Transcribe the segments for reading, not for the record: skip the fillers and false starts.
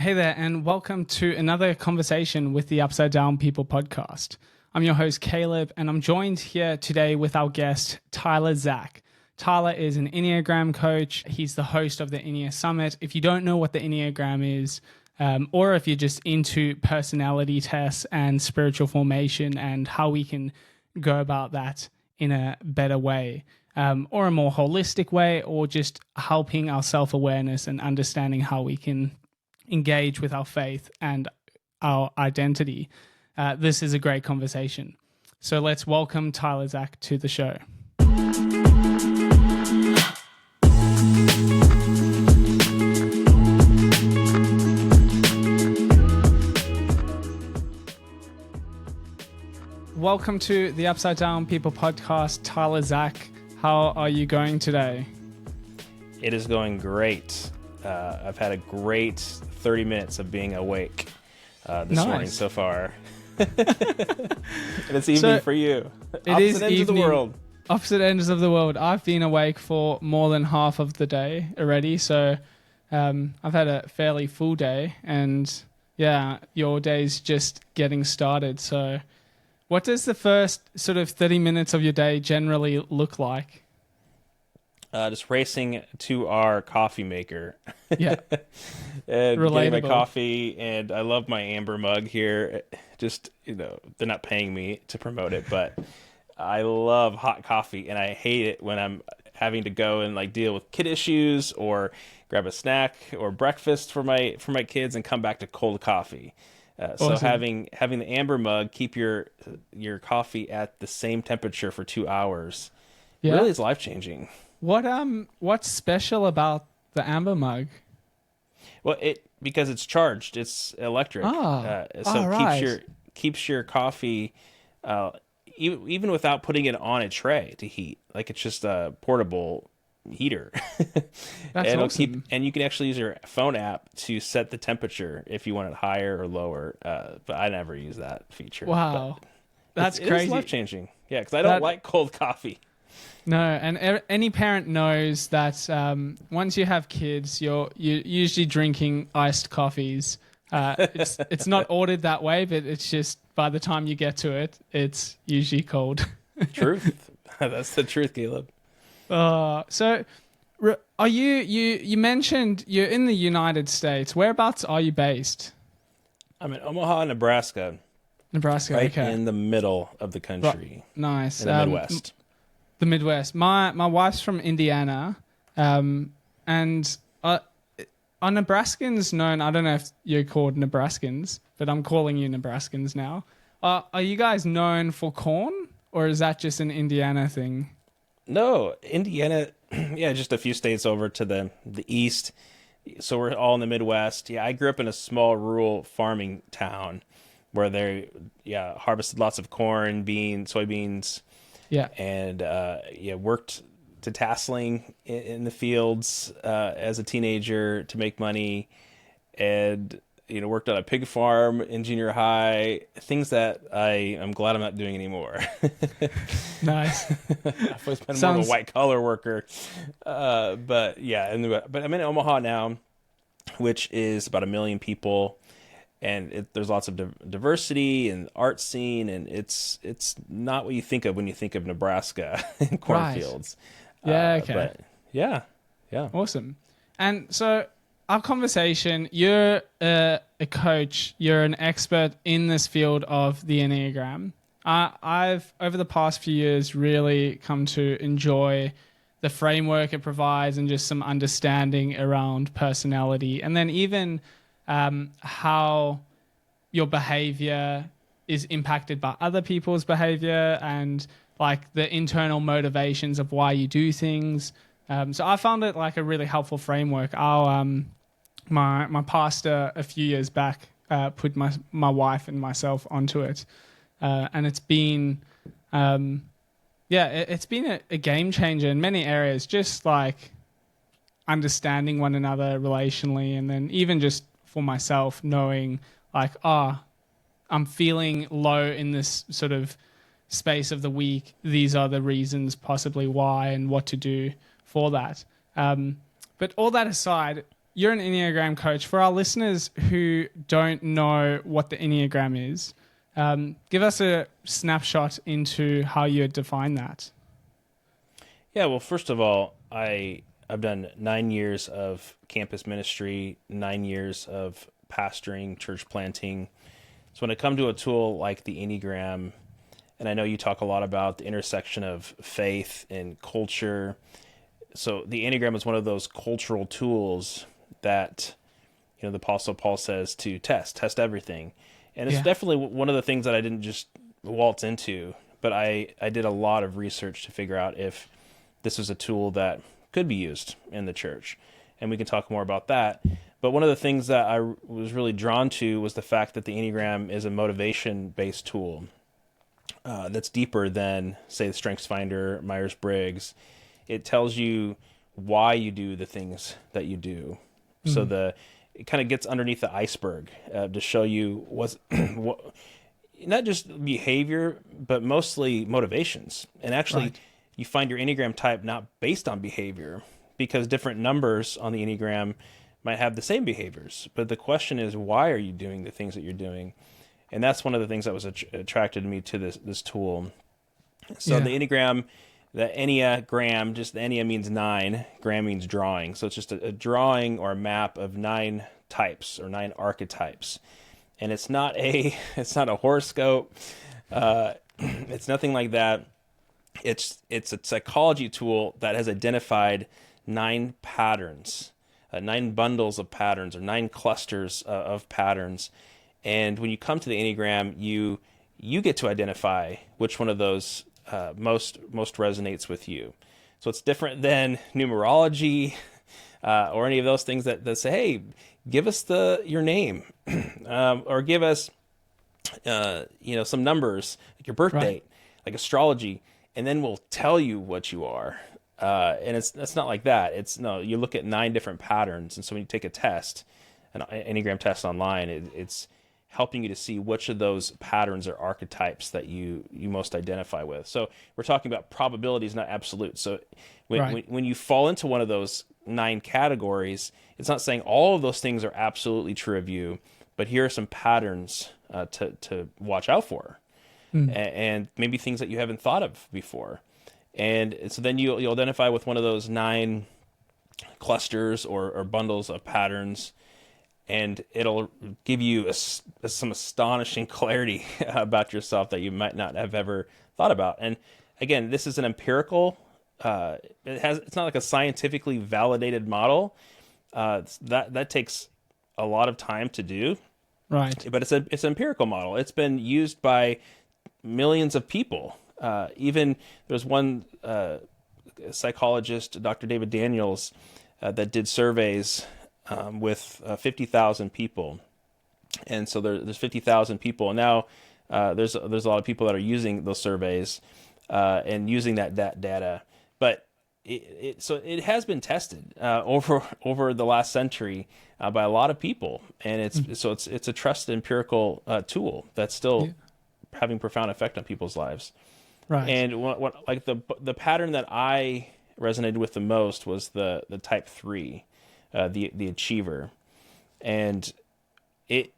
Hey there, and welcome to another conversation with the Upside Down People podcast. I'm your host, Caleb, and I'm joined here today with our guest, Tyler Zach. Tyler is an Enneagram coach. He's the host of the Ennea Summit. If you don't know what the Enneagram is, or if you're just into personality tests and spiritual formation and how we can go about that in a better way, or a more holistic way, or just helping our self-awareness and understanding how we can engage with our faith and our identity. This is a great conversation. So let's welcome Tyler Zach to the show. Welcome to the Upside Down People podcast. Tyler Zach, how are you going today? It is going great. I've had a great 30 minutes of being awake this morning so far. And it's evening for you. Opposite ends of the world. Opposite ends of the world. I've been awake for more than half of the day already, so I've had a fairly full day, and yeah, your day's just getting started. So what does the first sort of 30 minutes of your day generally look like? Just racing to our coffee maker. Yeah. And Relatable. getting my coffee, and I love my amber mug here. Just, they're not paying me to promote it, but I love hot coffee, and I hate it when I'm having to go and deal with kid issues or grab a snack or breakfast for my kids and come back to cold coffee. So Awesome. having the amber mug keep your coffee at the same temperature for 2 hours really is life-changing. What's special about the amber mug? Well, because it's charged, it's electric. Right. Keeps your coffee even without putting it on a tray to heat. Like, it's just a portable heater. That's awesome. And you can actually use your phone app to set the temperature if you want it higher or lower. But I never use that feature. Wow. But That's it crazy. is life-changing. Yeah, because I don't like cold coffee. No, and any parent knows that once you have kids, you're usually drinking iced coffees. It's not ordered that way, but it's just by the time you get to it, it's usually cold. Truth. That's the truth, Caleb. So are you mentioned you're in the United States. Whereabouts are you based? I'm in Omaha, Nebraska. Nebraska, Right okay. in the middle of the country. Right. Nice. In the Midwest. The Midwest. My wife's from Indiana, and are Nebraskans known? I don't know if you're called Nebraskans, but I'm calling you Nebraskans now. Are you guys known for corn, or is that just an Indiana thing? No, Indiana, yeah, just a few states over to the east. So we're all in the Midwest. Yeah, I grew up in a small rural farming town where they harvested lots of corn, beans, soybeans. Yeah. And worked to tasseling in the fields as a teenager to make money, and worked on a pig farm in junior high. Things that I'm glad I'm not doing anymore. Nice. I've always been more of a white collar worker, but I'm in Omaha now, which is about 1 million people. And there's lots of diversity and art scene, and it's not what you think of when you think of Nebraska and cornfields. Right. Yeah, okay. But yeah. Awesome. And so our conversation, you're a coach, you're an expert in this field of the Enneagram. I've, over the past few years, really come to enjoy the framework it provides and just some understanding around personality. And then even how your behavior is impacted by other people's behavior and the internal motivations of why you do things. So I found it a really helpful framework. My pastor a few years back put my wife and myself onto it, and it's been it's been a game changer in many areas. Just understanding one another relationally, and then even just for myself, knowing I'm feeling low in this sort of space of the week. These are the reasons possibly why and what to do for that. But all that aside, you're an Enneagram coach. For our listeners who don't know what the Enneagram is, give us a snapshot into how you define that. Yeah, well, first of all, I've done 9 years of campus ministry, 9 years of pastoring, church planting. So when I come to a tool like the Enneagram, and I know you talk a lot about the intersection of faith and culture. So the Enneagram is one of those cultural tools that, the Apostle Paul says to test everything. And it's definitely one of the things that I didn't just waltz into, but I did a lot of research to figure out if this was a tool that could be used in the church. And we can talk more about that. But one of the things that I was really drawn to was the fact that the Enneagram is a motivation-based tool that's deeper than, say, the StrengthsFinder, Myers-Briggs. It tells you why you do the things that you do. Mm-hmm. So it kind of gets underneath the iceberg to show you what, not just behavior, but mostly motivations. And actually, you find your Enneagram type not based on behavior, because different numbers on the Enneagram might have the same behaviors. But the question is, why are you doing the things that you're doing? And that's one of the things that was attracted me to this tool. So the Enneagram, the Enneagram, just the Ennea means 9, gram means drawing. So it's just a drawing or a map of 9 types or 9 archetypes. And it's not a horoscope. It's nothing like that. It's a psychology tool that has identified 9 patterns, 9 bundles of patterns, or 9 clusters of patterns. And when you come to the Enneagram, you get to identify which one of those most resonates with you. So it's different than numerology or any of those things that say, hey, give us your name or give us some numbers, like your birth date, like astrology, and then we'll tell you what you are. And it's not like that. You look at 9 different patterns, and so when you take a test, an Enneagram test online, it's helping you to see which of those patterns or archetypes that you most identify with. So we're talking about probabilities, not absolutes. So when you fall into one of those 9 categories, it's not saying all of those things are absolutely true of you, but here are some patterns to watch out for, and maybe things that you haven't thought of before. And so then you'll identify with one of those 9 clusters or bundles of patterns, and it'll give you some astonishing clarity about yourself that you might not have ever thought about. And again, this is an empirical. It's not like a scientifically validated model. That takes a lot of time to do. Right. But it's an empirical model. It's been used by millions of people. Even there's one psychologist, Dr. David Daniels, that did surveys with 50,000 people, and so there's 50,000 people. And now there's a lot of people that are using those surveys and using that data. But it has been tested over the last century by a lot of people, and it's a trusted empirical tool that's still having profound effect on people's lives. Right. And what like the pattern that I resonated with the most was the type 3. The achiever, and it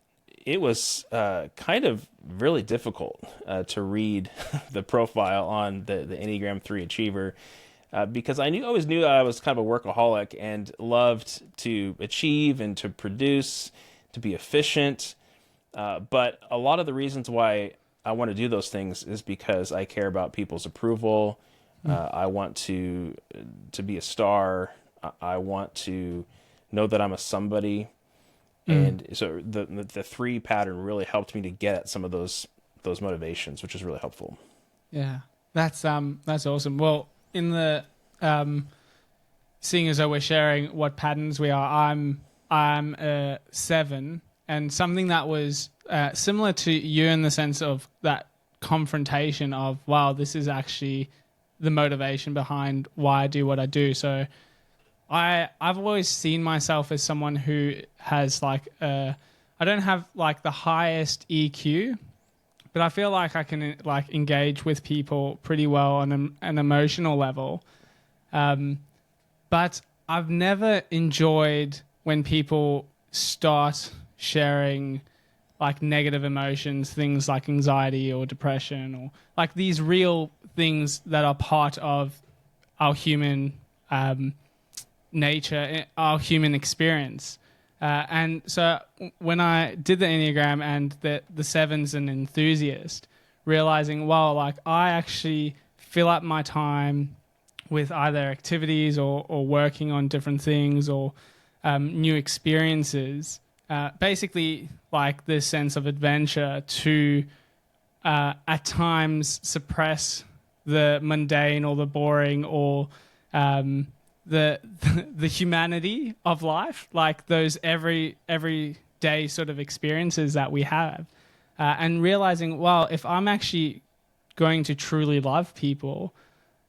was kind of really difficult to read the profile on the Enneagram 3 achiever, because I always knew that I was kind of a workaholic and loved to achieve and to produce, to be efficient, but a lot of the reasons why I want to do those things is because I care about people's approval. I want to be a star. I want to know that I'm a somebody. And so the 3 pattern really helped me to get at some of those motivations, which is really helpful. Yeah, that's awesome. Well, in the seeing as though we're sharing what patterns we are, I'm a 7, and something that was similar to you in the sense of that confrontation of, wow, this is actually the motivation behind why I do what I do. So I've always seen myself as someone who has I don't have like the highest EQ, but I feel like I can engage with people pretty well on an emotional level. But I've never enjoyed when people start sharing like negative emotions, things like anxiety or depression, or like these real things that are part of our human nature, our human experience. And so when I did the Enneagram and the seven's an enthusiast, realizing, wow, like I actually fill up my time with either activities or working on different things or new experiences, basically like this sense of adventure to at times suppress the mundane or the boring or the the humanity of life, like those everyday sort of experiences that we have, and realizing, well, if I'm actually going to truly love people,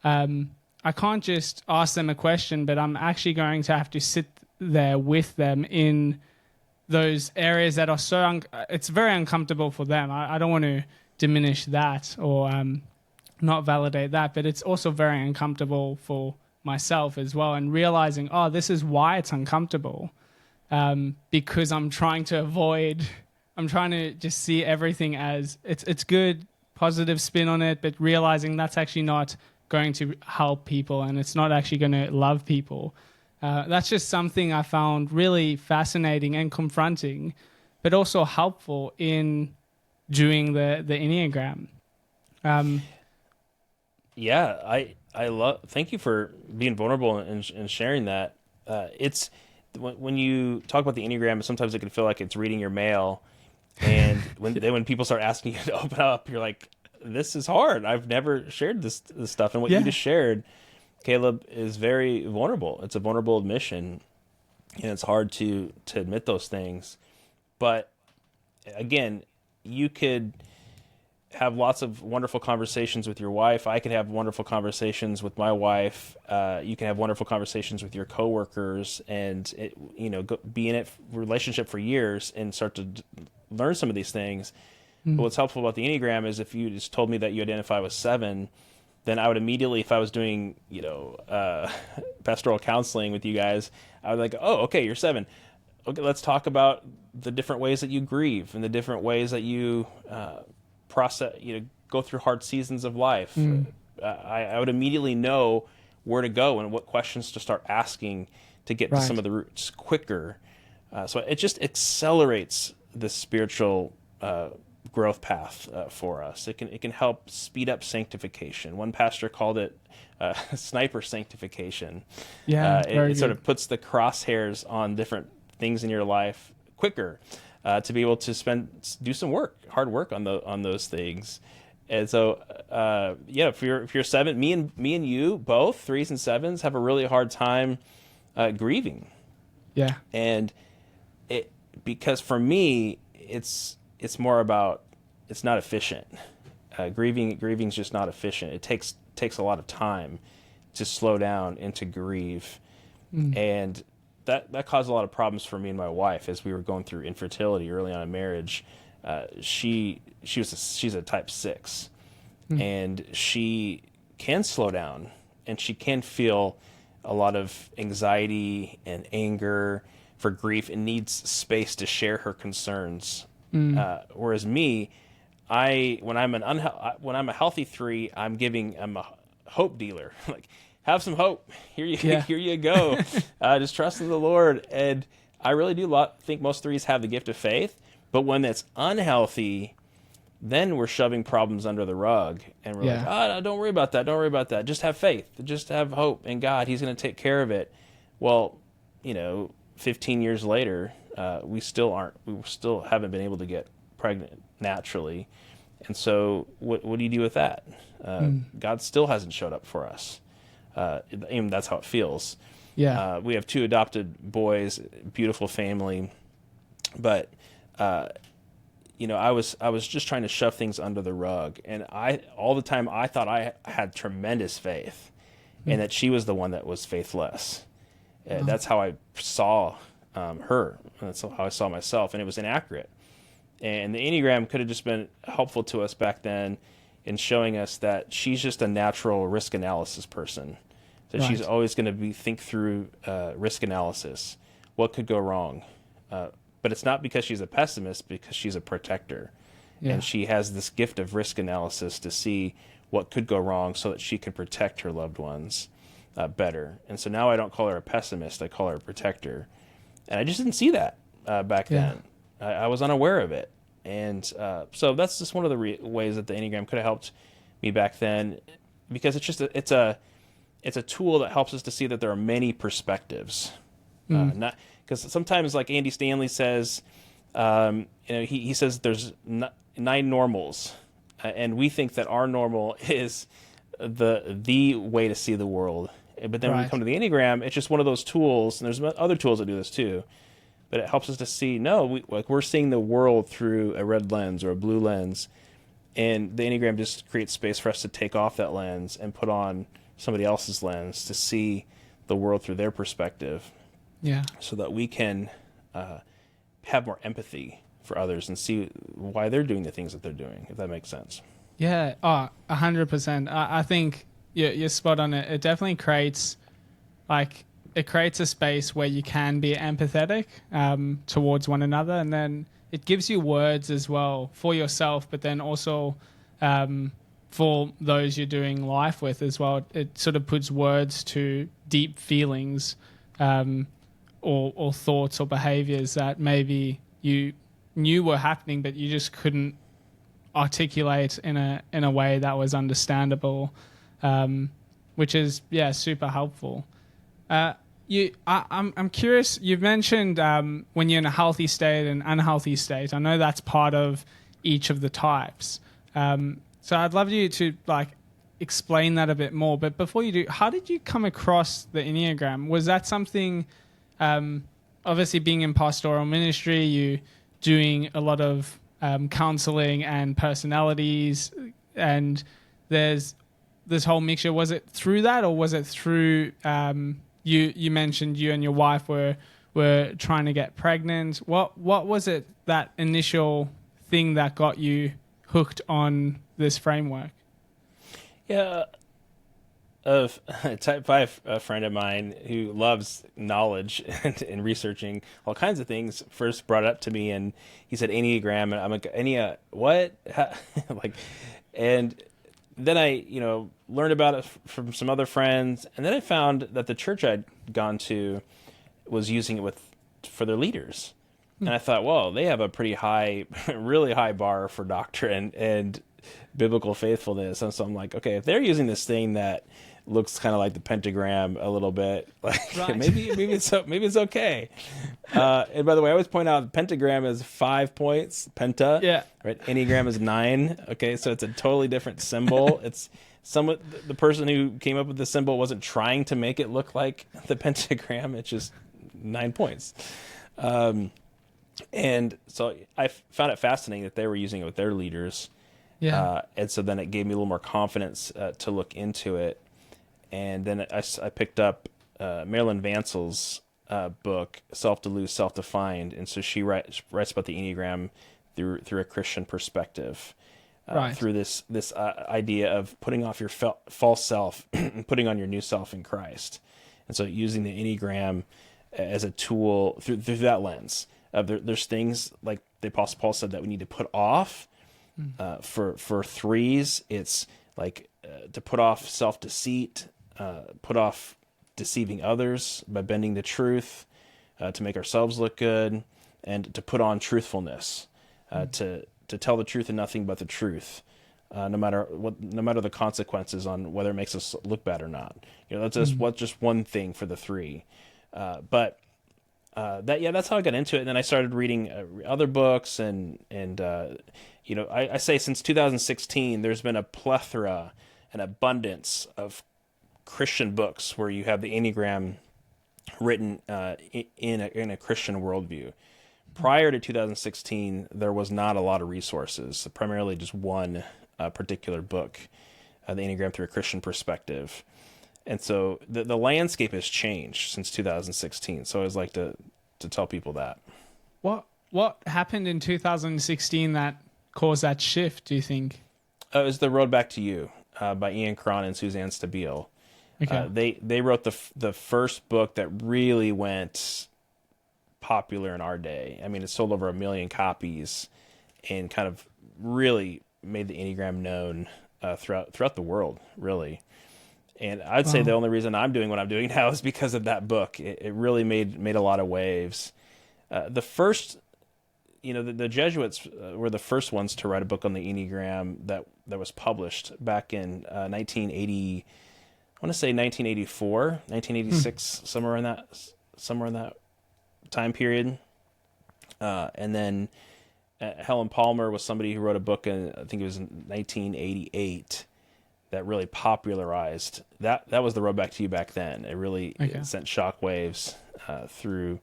I can't just ask them a question, but I'm actually going to have to sit there with them in those areas that are so it's very uncomfortable for them. I don't want to diminish that or not validate that, but it's also very uncomfortable for myself as well, and realizing, oh, this is why it's uncomfortable, because I'm trying to just see everything as it's good, positive spin on it, but realizing that's actually not going to help people and it's not actually going to love people. That's just something I found really fascinating and confronting, but also helpful in doing the Enneagram. I love. Thank you for being vulnerable and sharing that. It's when you talk about the Enneagram, sometimes it can feel like it's reading your mail, and when people start asking you to open up, you're like, "This is hard. I've never shared this stuff." And what you just shared, Caleb, is very vulnerable. It's a vulnerable admission, and it's hard to admit those things. But again, you could have lots of wonderful conversations with your wife. I could have wonderful conversations with my wife. You can have wonderful conversations with your coworkers, and be in it relationship for years and start to learn some of these things. But what's helpful about the Enneagram is if you just told me that you identify with 7, then I would immediately, if I was doing pastoral counseling with you guys, I would like, oh, okay, you're 7. Okay, let's talk about the different ways that you grieve and the different ways that you process, go through hard seasons of life. I would immediately know where to go and what questions to start asking to get to some of the roots quicker. So it just accelerates the spiritual growth path for us. It can help speed up sanctification. One pastor called it sniper sanctification. It sort of puts the crosshairs on different things in your life quicker. To be able to do some hard work on those things, and so if you're 7, me and you both 3s and 7s have a really hard time grieving. Yeah, and because for me it's more about, it's not efficient. Grieving's just not efficient. It takes a lot of time to slow down and to grieve, and that caused a lot of problems for me and my wife as we were going through infertility early on in marriage. She's a type 6, and she can slow down, and she can feel a lot of anxiety and anger for grief and needs space to share her concerns. Whereas me, when I'm a healthy 3, I'm a hope dealer. Like, have some hope. Here you go. Just trust in the Lord. And I really do think most 3s have the gift of faith. But when it's unhealthy, then we're shoving problems under the rug. And we're like, no, don't worry about that. Don't worry about that. Just have faith. Just have hope in God. He's going to take care of it. Well, 15 years later, we still haven't been able to get pregnant naturally. And so what do you do with that? God still hasn't showed up for us. And that's how it feels. We have 2 adopted boys, beautiful family, but I was just trying to shove things under the rug, and all the time I thought I had tremendous faith, and that she was the one that was faithless. That's how I saw her. That's how I saw myself, and it was inaccurate. And the Enneagram could have just been helpful to us back then in showing us that she's just a natural risk analysis person. That she's always going to think through risk analysis. what could go wrong. But it's not because she's a pessimist, because she's a protector. Yeah. And she has this gift of risk analysis to see what could go wrong so that she can protect her loved ones better. And so now I don't call her a pessimist, I call her a protector. And I just didn't see that back then. I was unaware of it. And so that's just one of the ways that the Enneagram could have helped me back then, because it's a tool that helps us to see that there are many perspectives. Not because sometimes, like Andy Stanley says, he says there's 9 normals, and we think that our normal is the way to see the world. But then when we come to the Enneagram, it's just one of those tools, and there's other tools that do this too. But it helps us to see, we're seeing the world through a red lens or a blue lens, and the Enneagram just creates space for us to take off that lens and put on somebody else's lens to see the world through their perspective. Yeah. So that we can have more empathy for others and see why they're doing the things that they're doing, if that makes sense. Yeah. 100%. I think you're spot on it. It definitely creates a space where you can be empathetic towards one another, and then it gives you words as well for yourself, but then also for those you're doing life with as well. It sort of puts words to deep feelings or thoughts or behaviors that maybe you knew were happening, but you just couldn't articulate in a way that was understandable, which is super helpful. I'm curious. You've mentioned when you're in a healthy state and unhealthy state. I know that's part of each of the types. So I'd love you to explain that a bit more. But before you do, how did you come across the Enneagram? Was that something? Obviously, being in pastoral ministry, you doing a lot of counseling and personalities, and there's this whole mixture. Was it through that, or was it through you mentioned you and your wife were trying to get pregnant? What was it, that initial thing that got you hooked on this framework? Yeah, a type 5 friend of mine who loves knowledge and researching all kinds of things first brought it up to me, and he said Enneagram, and I'm like, Ennea, what? And then I, learned about it from some other friends, and then I found that the church I'd gone to was using it for their leaders. And I thought, well, they have a pretty high, really high bar for doctrine and biblical faithfulness. And so I'm like, okay, if they're using this thing that looks kind of like the pentagram a little bit, maybe it's okay. And by the way, I always point out the pentagram is 5 points, penta. Yeah. Right. Enneagram is 9. Okay, so it's a totally different symbol. It's the person who came up with the symbol wasn't trying to make it look like the pentagram. It's just 9 points. And so I found it fascinating that they were using it with their leaders. Yeah. And so then it gave me a little more confidence to look into it. And then I picked up Marilyn Vancel's book, Self-Deluded, Self-Defined. And so she writes about the Enneagram through a Christian perspective, through this idea of putting off your false self and putting on your new self in Christ. And so using the Enneagram as a tool through that lens. There's things like the Apostle Paul said that we need to put off. For 3s, it's like to put off self-deceit, put off deceiving others by bending the truth, to make ourselves look good, and to put on truthfulness, to tell the truth and nothing but the truth, no matter the consequences on whether it makes us look bad or not. That's just one thing for the 3, but. That's how I got into it. And then I started reading other books, and I say since 2016, there's been a plethora, an abundance of Christian books where you have the Enneagram written in a Christian worldview. Prior to 2016, there was not a lot of resources, primarily just one particular book, the Enneagram through a Christian perspective. And so the landscape has changed since 2016. So I always like to tell people that. What happened in 2016 that caused that shift, do you think? It was The Road Back to You by Ian Cron and Suzanne Stabile. Okay. They wrote the first book that really went popular in our day. I mean, it sold over 1 million copies and kind of really made the Enneagram known throughout the world, really. And I'd say the Wow. only reason I'm doing what I'm doing now is because of that book. It really made a lot of waves. The first, the Jesuits were the first ones to write a book on the Enneagram that was published back in 1980. I want to say 1984, Hmm. 1986, somewhere in that time period. And then Helen Palmer was somebody who wrote a book in, I think it was in 1988, that really popularized that. That was the Road Back to You back then. Okay. It sent shockwaves through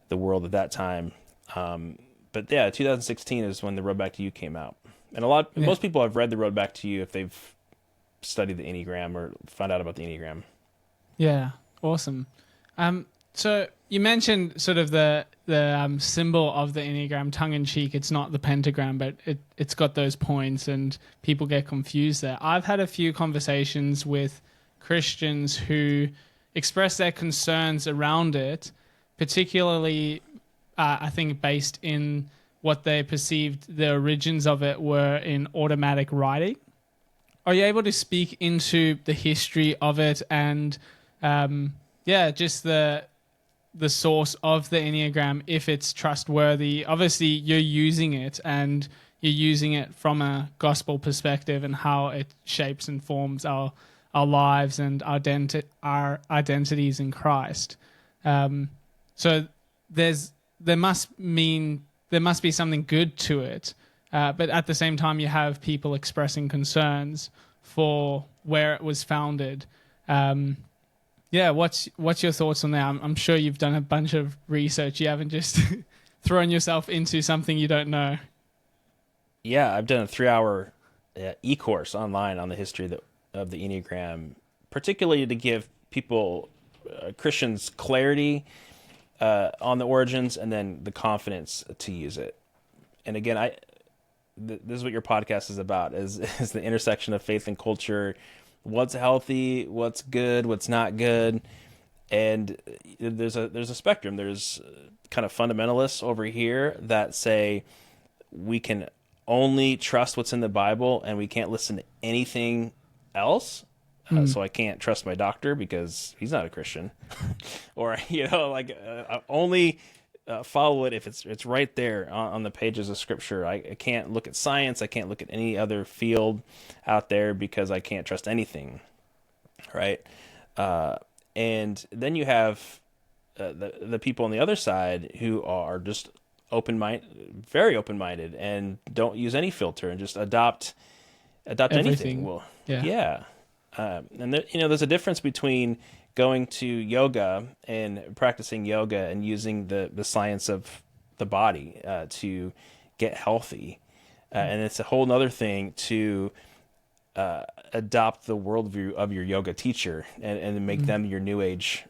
the world at that time. But yeah, 2016 is when the Road Back to You came out, and Yeah. most people have read the Road Back to You if they've studied the Enneagram or found out about the Enneagram. Yeah. Awesome. So you mentioned sort of the symbol of the Enneagram, tongue in cheek. It's not the pentagram, but it's got those points, and people get confused there. I've had a few conversations with Christians who express their concerns around it, particularly, I think, based in what they perceived the origins of it were in automatic writing. Are you able to speak into the history of it and, just the source of the Enneagram, if it's trustworthy? Obviously, you're using it, and you're using it from a gospel perspective and how it shapes and forms our lives and our identities in Christ. So there's there must mean there must be something good to it, but at the same time, you have people expressing concerns for where it was founded. Um, yeah, what's your thoughts on that? I'm sure you've done a bunch of research. You haven't just thrown yourself into something you don't know. Yeah, I've done a 3-hour e-course online on the history of the Enneagram, particularly to give people, Christians, clarity on the origins and then the confidence to use it. And again, this is what your podcast is about: is the intersection of faith and culture, what's healthy, what's good, what's not good. And there's a spectrum. There's kind of fundamentalists over here that say we can only trust what's in the Bible and we can't listen to anything else. Mm, So I can't trust my doctor because he's not a Christian, or only follow it if it's right there on the pages of Scripture. I can't look at science. I can't look at any other field out there because I can't trust anything. Right. And then you have the people on the other side who are just very open minded, and don't use any filter and just adopt anything. everything. Well, Yeah. yeah. And there's a difference between going to yoga and practicing yoga and using the science of the body to get healthy, and it's a whole other thing to adopt the worldview of your yoga teacher and make Mm, them your new age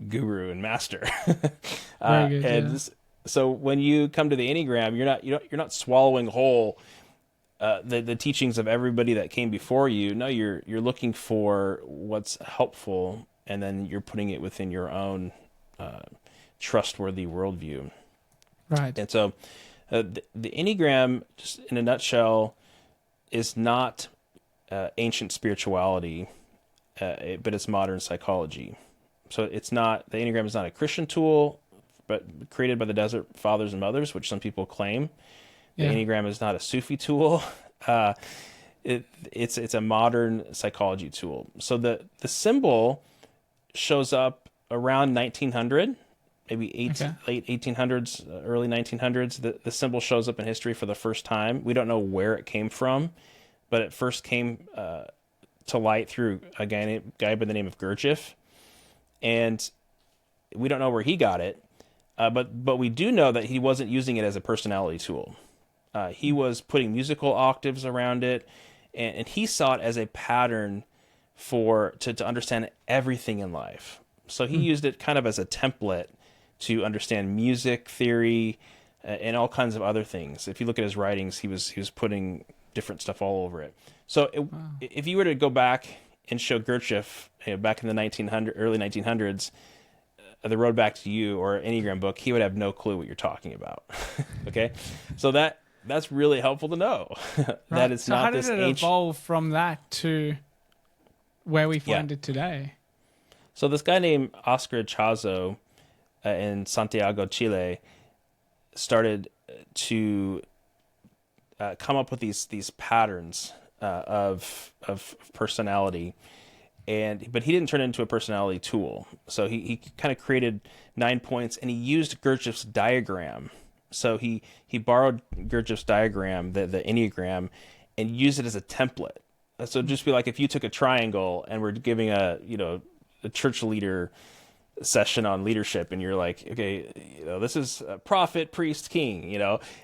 guru and master. very good. And Yeah. so when you come to the Enneagram, you're not swallowing whole the teachings of everybody that came before you. No, you're looking for what's helpful, and then you're putting it within your own trustworthy worldview. Right. And so the Enneagram, just in a nutshell, is not ancient spirituality, but it's modern psychology. So the Enneagram is not a Christian tool, but created by the Desert Fathers and Mothers, which some people claim. The Yeah. Enneagram is not a Sufi tool. Uh, it's a modern psychology tool. So the symbol shows up around 1900, maybe Okay. late 1800s, early 1900s. The symbol shows up in history for the first time. We don't know where it came from, but it first came to light through a guy by the name of Gurdjieff, and we don't know where he got it. But we do know that he wasn't using it as a personality tool. He was putting musical octaves around it, and he saw it as a pattern to understand everything in life. So he Mm, used it kind of as a template to understand music theory and all kinds of other things. If you look at his writings, he was putting different stuff all over it. So wow. if you were to go back and show Gurdjieff, back in the 1900 early 1900s, the road back to you or an Enneagram book, he would have no clue what you're talking about. Okay, so that's really helpful to know. That it's so not how this did it ancient. evolve from that to where we find it today? So this guy named Oscar Chazo in Santiago, Chile, started to come up with these patterns of personality, but he didn't turn it into a personality tool. So he kind of created 9 points, and he used Gurdjieff's diagram. So he borrowed Gurdjieff's diagram, the Enneagram, and used it as a template. So it'd just be like if you took a triangle and we're giving a church leader session on leadership, and you're like, okay, this is prophet, priest, king,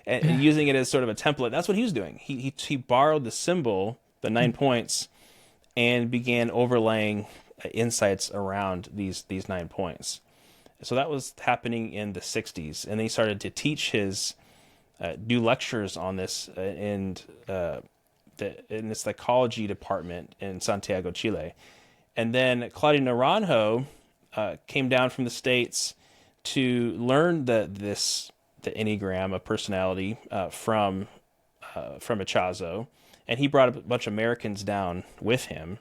and using it as sort of a template. That's what he was doing. He borrowed the symbol, the 9 points, and began overlaying insights around these 9 points. So that was happening in the 60s, and then he started to teach do lectures on this in the psychology department in Santiago, Chile. And then Claudio Naranjo came down from the States to learn the Enneagram of personality from Echazo, and he brought a bunch of Americans down with him.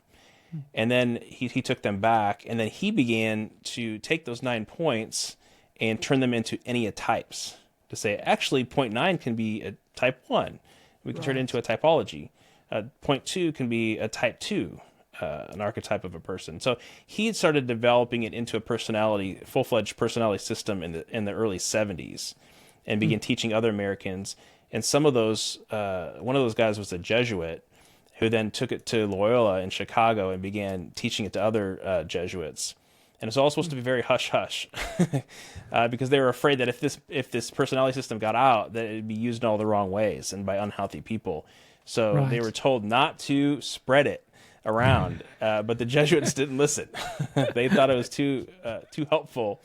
And then he took them back, and then he began to take those 9 points and turn them into Ennea types. To say, actually, point 9 can be a type 1. We can turn it into a typology. Point 2 can be a type 2, an archetype of a person. So he had started developing it into a full-fledged personality system in the early 70s, and began teaching other Americans. And some of those, one of those guys was a Jesuit, who then took it to Loyola in Chicago and began teaching it to other Jesuits. And it's all supposed to be very hush-hush, because they were afraid that if this personality system got out, that it'd be used in all the wrong ways and by unhealthy people. So they were told not to spread it around, but the Jesuits didn't listen. They thought it was too helpful,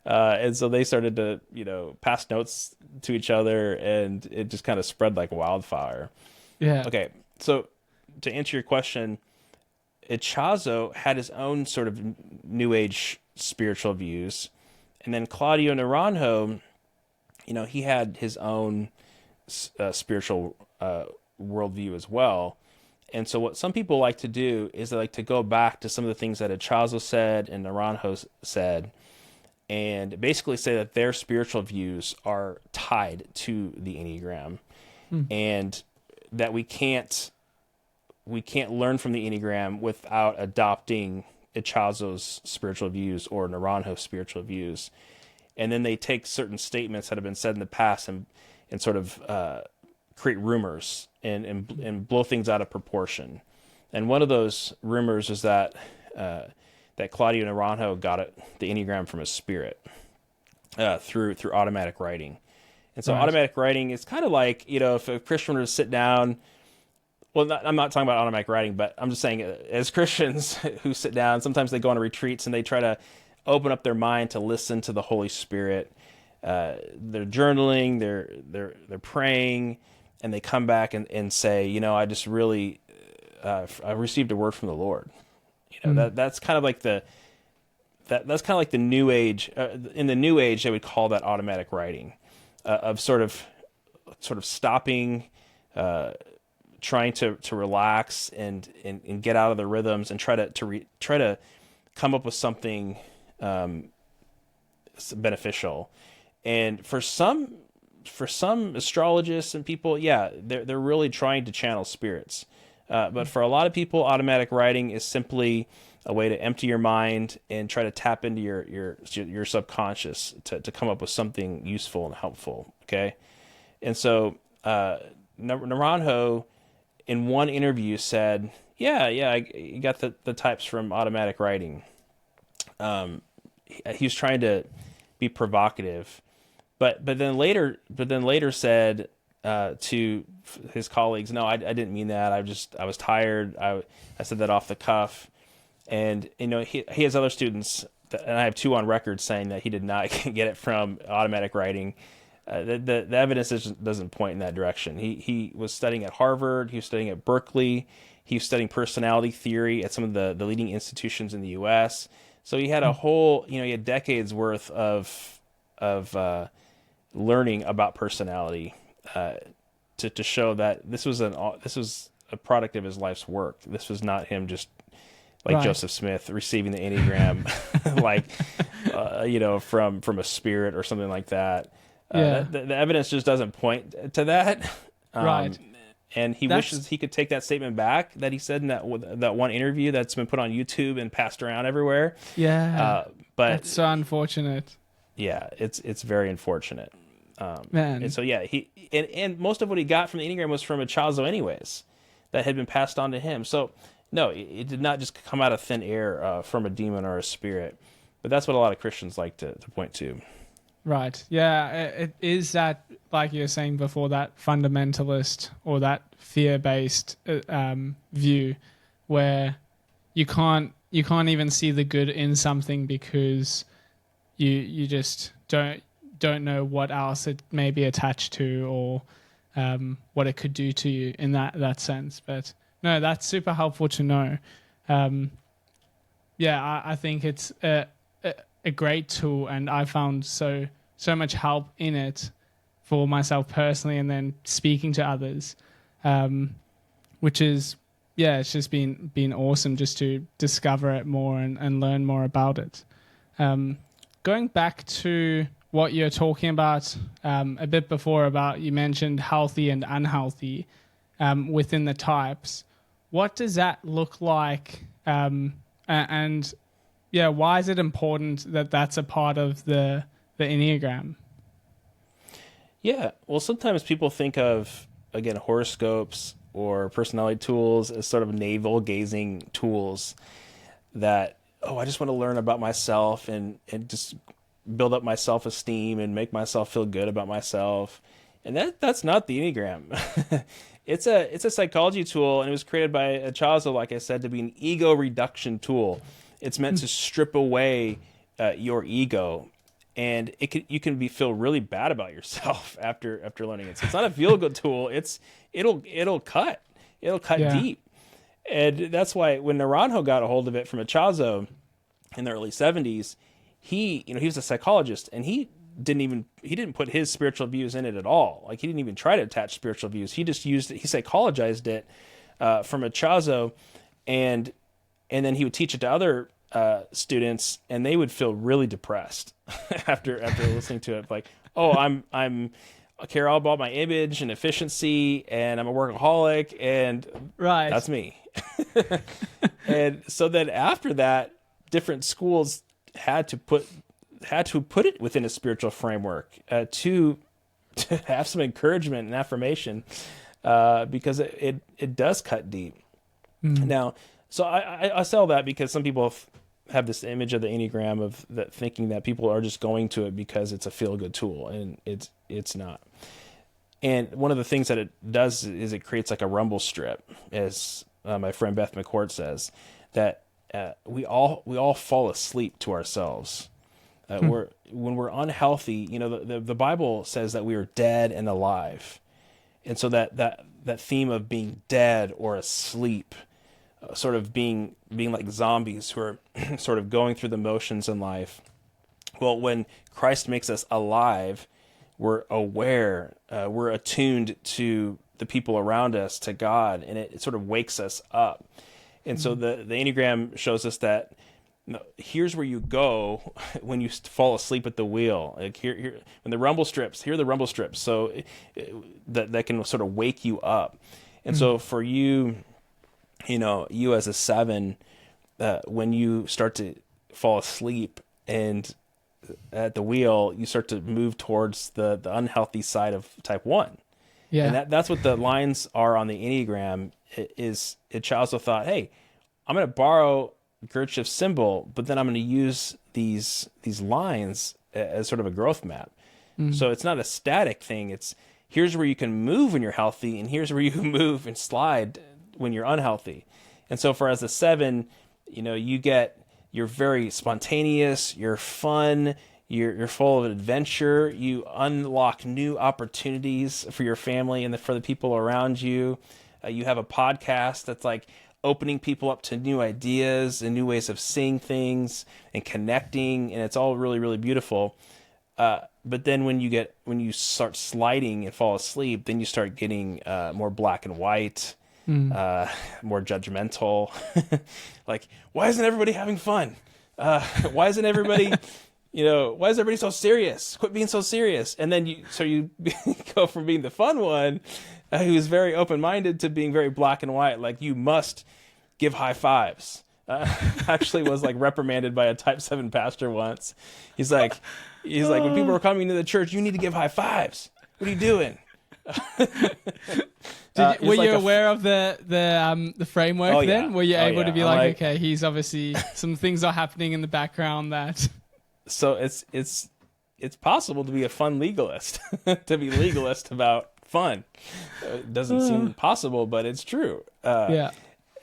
and so they started to pass notes to each other, and it just kind of spread like wildfire. Yeah. Okay, so to answer your question, Echazo had his own sort of New Age spiritual views, and then Claudio Naranjo, he had his own spiritual worldview as well. And so what some people like to do is they like to go back to some of the things that Echazo said and Naranjo said, and basically say that their spiritual views are tied to the Enneagram, and that we can't learn from the Enneagram without adopting Echazo's spiritual views or Naranjo's spiritual views. And then they take certain statements that have been said in the past and sort of create rumors and blow things out of proportion. And one of those rumors is that Claudio Naranjo got the Enneagram from his spirit through automatic writing. And so automatic writing is kind of like, if a Christian were to sit down. Well, I'm not talking about automatic writing, but I'm just saying, as Christians who sit down, sometimes they go on retreats and they try to open up their mind to listen to the Holy Spirit. They're journaling, they're praying, and they come back and say, I just really, I received a word from the Lord. That's kind of like that's kind of like the New Age. In the New Age, they would call that automatic writing, of sort of stopping. Trying to relax and get out of the rhythms and try to come up with something beneficial. And for some astrologists and people, they're really trying to channel spirits. But for a lot of people, automatic writing is simply a way to empty your mind and try to tap into your subconscious to come up with something useful and helpful. Okay, and so Naranjo, in one interview, said, I got the types from automatic writing. He was trying to be provocative, but then later said to his colleagues, no, I didn't mean that. I was tired. I said that off the cuff. And he has other students, and I have 2 on record saying that he did not get it from automatic writing. The evidence doesn't point in that direction. He was studying at Harvard. He was studying at Berkeley. He was studying personality theory at some of the leading institutions in the U.S. So he had a whole, he had decades worth of learning about personality, to show that this was a product of his life's work. This was not him just like Right. Joseph Smith receiving the Enneagram, like, from a spirit or something like that. Yeah. The evidence just doesn't point to that. Right. And he That's- wishes he could take that statement back that he said in that one interview that's been put on YouTube and passed around everywhere. Yeah. But That's so unfortunate. yeah, it's very unfortunate. Man. And so yeah, and most of what he got from the Enneagram was from a Chazo anyways, that had been passed on to him. So no, it did not just come out of thin air from a demon or a spirit. But that's what a lot of Christians like to point to. Right. Yeah. It is that, like you were saying before, that fundamentalist or that fear-based view, where you can't even see the good in something because you just don't know what else it may be attached to, or what it could do to you in that sense. But no, that's super helpful to know. I think it's a great tool, and I found so much help in it for myself personally, and then speaking to others, which is, it's just been awesome just to discover it more and learn more about it. Going back to what you're talking about a bit before, about, you mentioned healthy and unhealthy within the types. What does that look like? And why is it important that that's a part of the Enneagram? Yeah, well, sometimes people think of, again, horoscopes or personality tools as sort of navel-gazing tools that, I just want to learn about myself and just build up my self-esteem and make myself feel good about myself. And that's not the Enneagram. It's a psychology tool, and it was created by a Chazo, like I said, to be an ego reduction tool. It's meant to strip away your ego, and you can feel really bad about yourself after learning it. So it's not a feel good tool. It'll cut deep, and that's why when Naranjo got a hold of it from a Chazo in the early 70s, he was a psychologist, and he didn't put his spiritual views in it at all. Like, he didn't even try to attach spiritual views. He just used it. He psychologized it from a Chazo, and then he would teach it to other students, and they would feel really depressed after listening to it. Like, I care all about my image and efficiency, and I'm a workaholic, and Right. that's me. And so then after that, different schools had to put it within a spiritual framework to have some encouragement and affirmation, because it does cut deep. Now, so I sell that because some people have this image of the Enneagram of that, thinking that people are just going to it because it's a feel-good tool, and it's not. And one of the things that it does is it creates like a rumble strip, as my friend Beth McCourt says, that we all fall asleep to ourselves. When we're unhealthy, the Bible says that we are dead and alive, and so that theme of being dead or asleep, sort of being like zombies who are sort of going through the motions in life. Well, when Christ makes us alive, we're aware, we're attuned to the people around us, to God, and it sort of wakes us up. And so the Enneagram shows us that, here's where you go when you fall asleep at the wheel. Like, here when the rumble strips, here are the rumble strips. So that can sort of wake you up. And so for you, you as a 7, when you start to fall asleep and at the wheel, you start to move towards the unhealthy side of type 1. Yeah. And that's what the lines are on the Enneagram. Chazo thought, hey, I'm going to borrow Gurdjieff's symbol, but then I'm going to use these lines as sort of a growth map. So it's not a static thing. It's, here's where you can move when you're healthy, and here's where you move and slide when you're unhealthy. And so for as a 7, you're very spontaneous, you're fun, you're full of adventure, you unlock new opportunities for your family and for the people around you. You have a podcast that's like, opening people up to new ideas and new ways of seeing things and connecting, and it's all really, really beautiful. But then when you start sliding and fall asleep, then you start getting more black and white, more judgmental. Like, why isn't everybody having fun? Why isn't everybody, why is everybody so serious? Quit being so serious. And then you go from being the fun one, who's very open-minded, to being very black and white. Like, you must give high fives. Actually was like reprimanded by a type 7 pastor once. He's like, when people are coming to the church, you need to give high fives. What are you doing? Were you aware of the framework then? Yeah. Were you able to be like, okay, he's obviously some things are happening in the background that. So it's possible to be a fun legalist, to be legalist about fun. It doesn't seem possible, but it's true.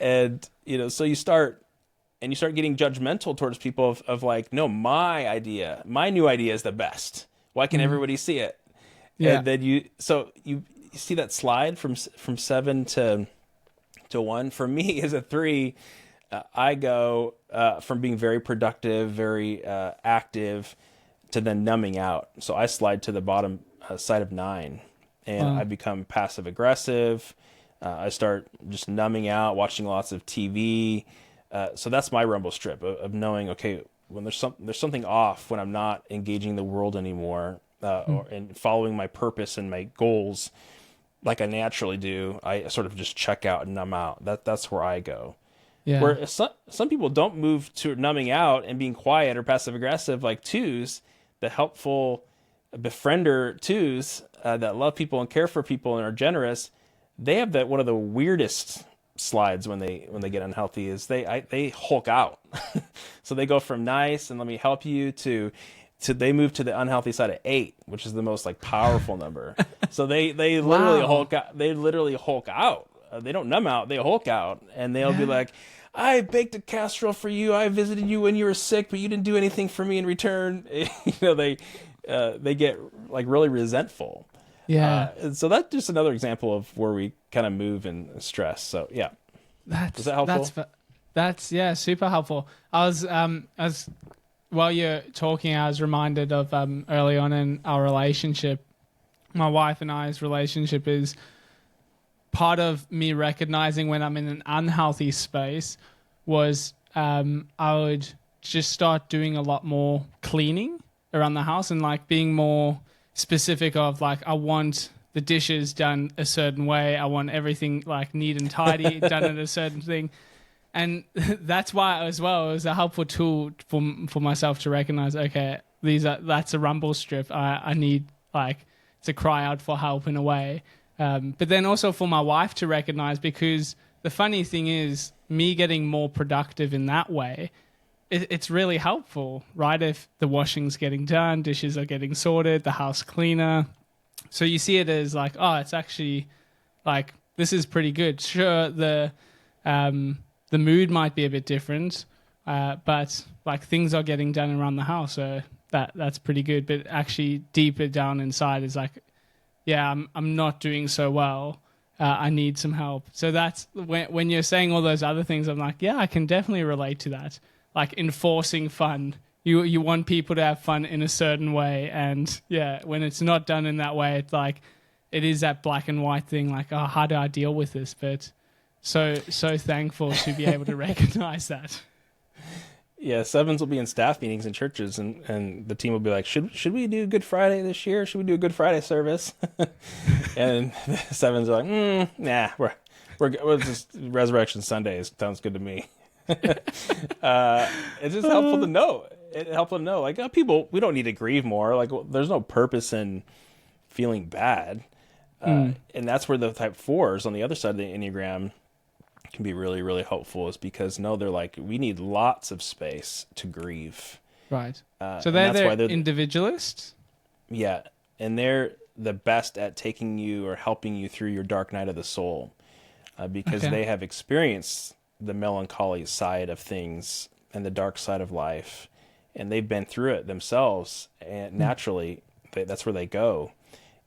And so you start getting judgmental towards people of like, no, my new idea is the best. Why can everybody see it? Yeah. And then you see that slide from 7 to 1. For me, as a 3, I go from being very productive, very active, to then numbing out. So I slide to the bottom side of 9, and I become passive aggressive. I start just numbing out, watching lots of TV. So that's my rumble strip of knowing, okay, when there's something off, when I'm not engaging the world anymore, and following my purpose and my goals like I naturally do, I sort of just check out and numb out. That's where I go. Yeah. Where some people don't move to numbing out and being quiet or passive aggressive, like 2s, the helpful befriender 2s that love people and care for people and are generous. They have one of the weirdest slides when they get unhealthy is they Hulk out. So they go from nice and let me help you to they move to the unhealthy side of 8, which is the most like powerful number. So they literally Hulk out. They literally Hulk out. They don't numb out. They Hulk out, and they'll be like, "I baked a casserole for you. I visited you when you were sick, but you didn't do anything for me in return." They get like really resentful. Yeah. And so that's just another example of where we kind of move in stress. So yeah. Is that helpful? That's super helpful. I was while you're talking, I was reminded of early on in our relationship, my wife and I's relationship is part of me recognizing when I'm in an unhealthy space was I would just start doing a lot more cleaning around the house and like being more specific of like, I want the dishes done a certain way. I want everything like neat and tidy, done at a certain thing. And that's why as well, it was a helpful tool for myself to recognize, okay, that's a rumble strip. I need like to cry out for help in a way. But then also for my wife to recognize, because the funny thing is me getting more productive in that way, it's really helpful, right? If the washing's getting done, dishes are getting sorted, the house cleaner. So you see it as like, oh, it's actually like, this is pretty good. Sure, the mood might be a bit different, but like things are getting done around the house. So that's pretty good. But actually deeper down inside is like, yeah, I'm not doing so well. I need some help. So that's when you're saying all those other things, I'm like, yeah, I can definitely relate to that. Like enforcing fun. You want people to have fun in a certain way. And yeah, when it's not done in that way, it's like, it is that black and white thing. Like, oh, how do I deal with this? But so thankful to be able to recognize that. Yeah, 7s will be in staff meetings in churches, and the team will be like, should we do Good Friday this year? Should we do a Good Friday service? And the 7s are like, nah, we're just Resurrection Sundays. Sounds good to me. It's just helpful to know. It's helpful to know, like, people, we don't need to grieve more. Like, there's no purpose in feeling bad. And that's where the type 4s on the other side of the Enneagram can be really, really helpful, is because they're like, we need lots of space to grieve. Right. So they're individualists? Yeah. And they're the best at taking you or helping you through your dark night of the soul, because they have experienced the melancholy side of things and the dark side of life, and they've been through it themselves, and naturally that's where they go.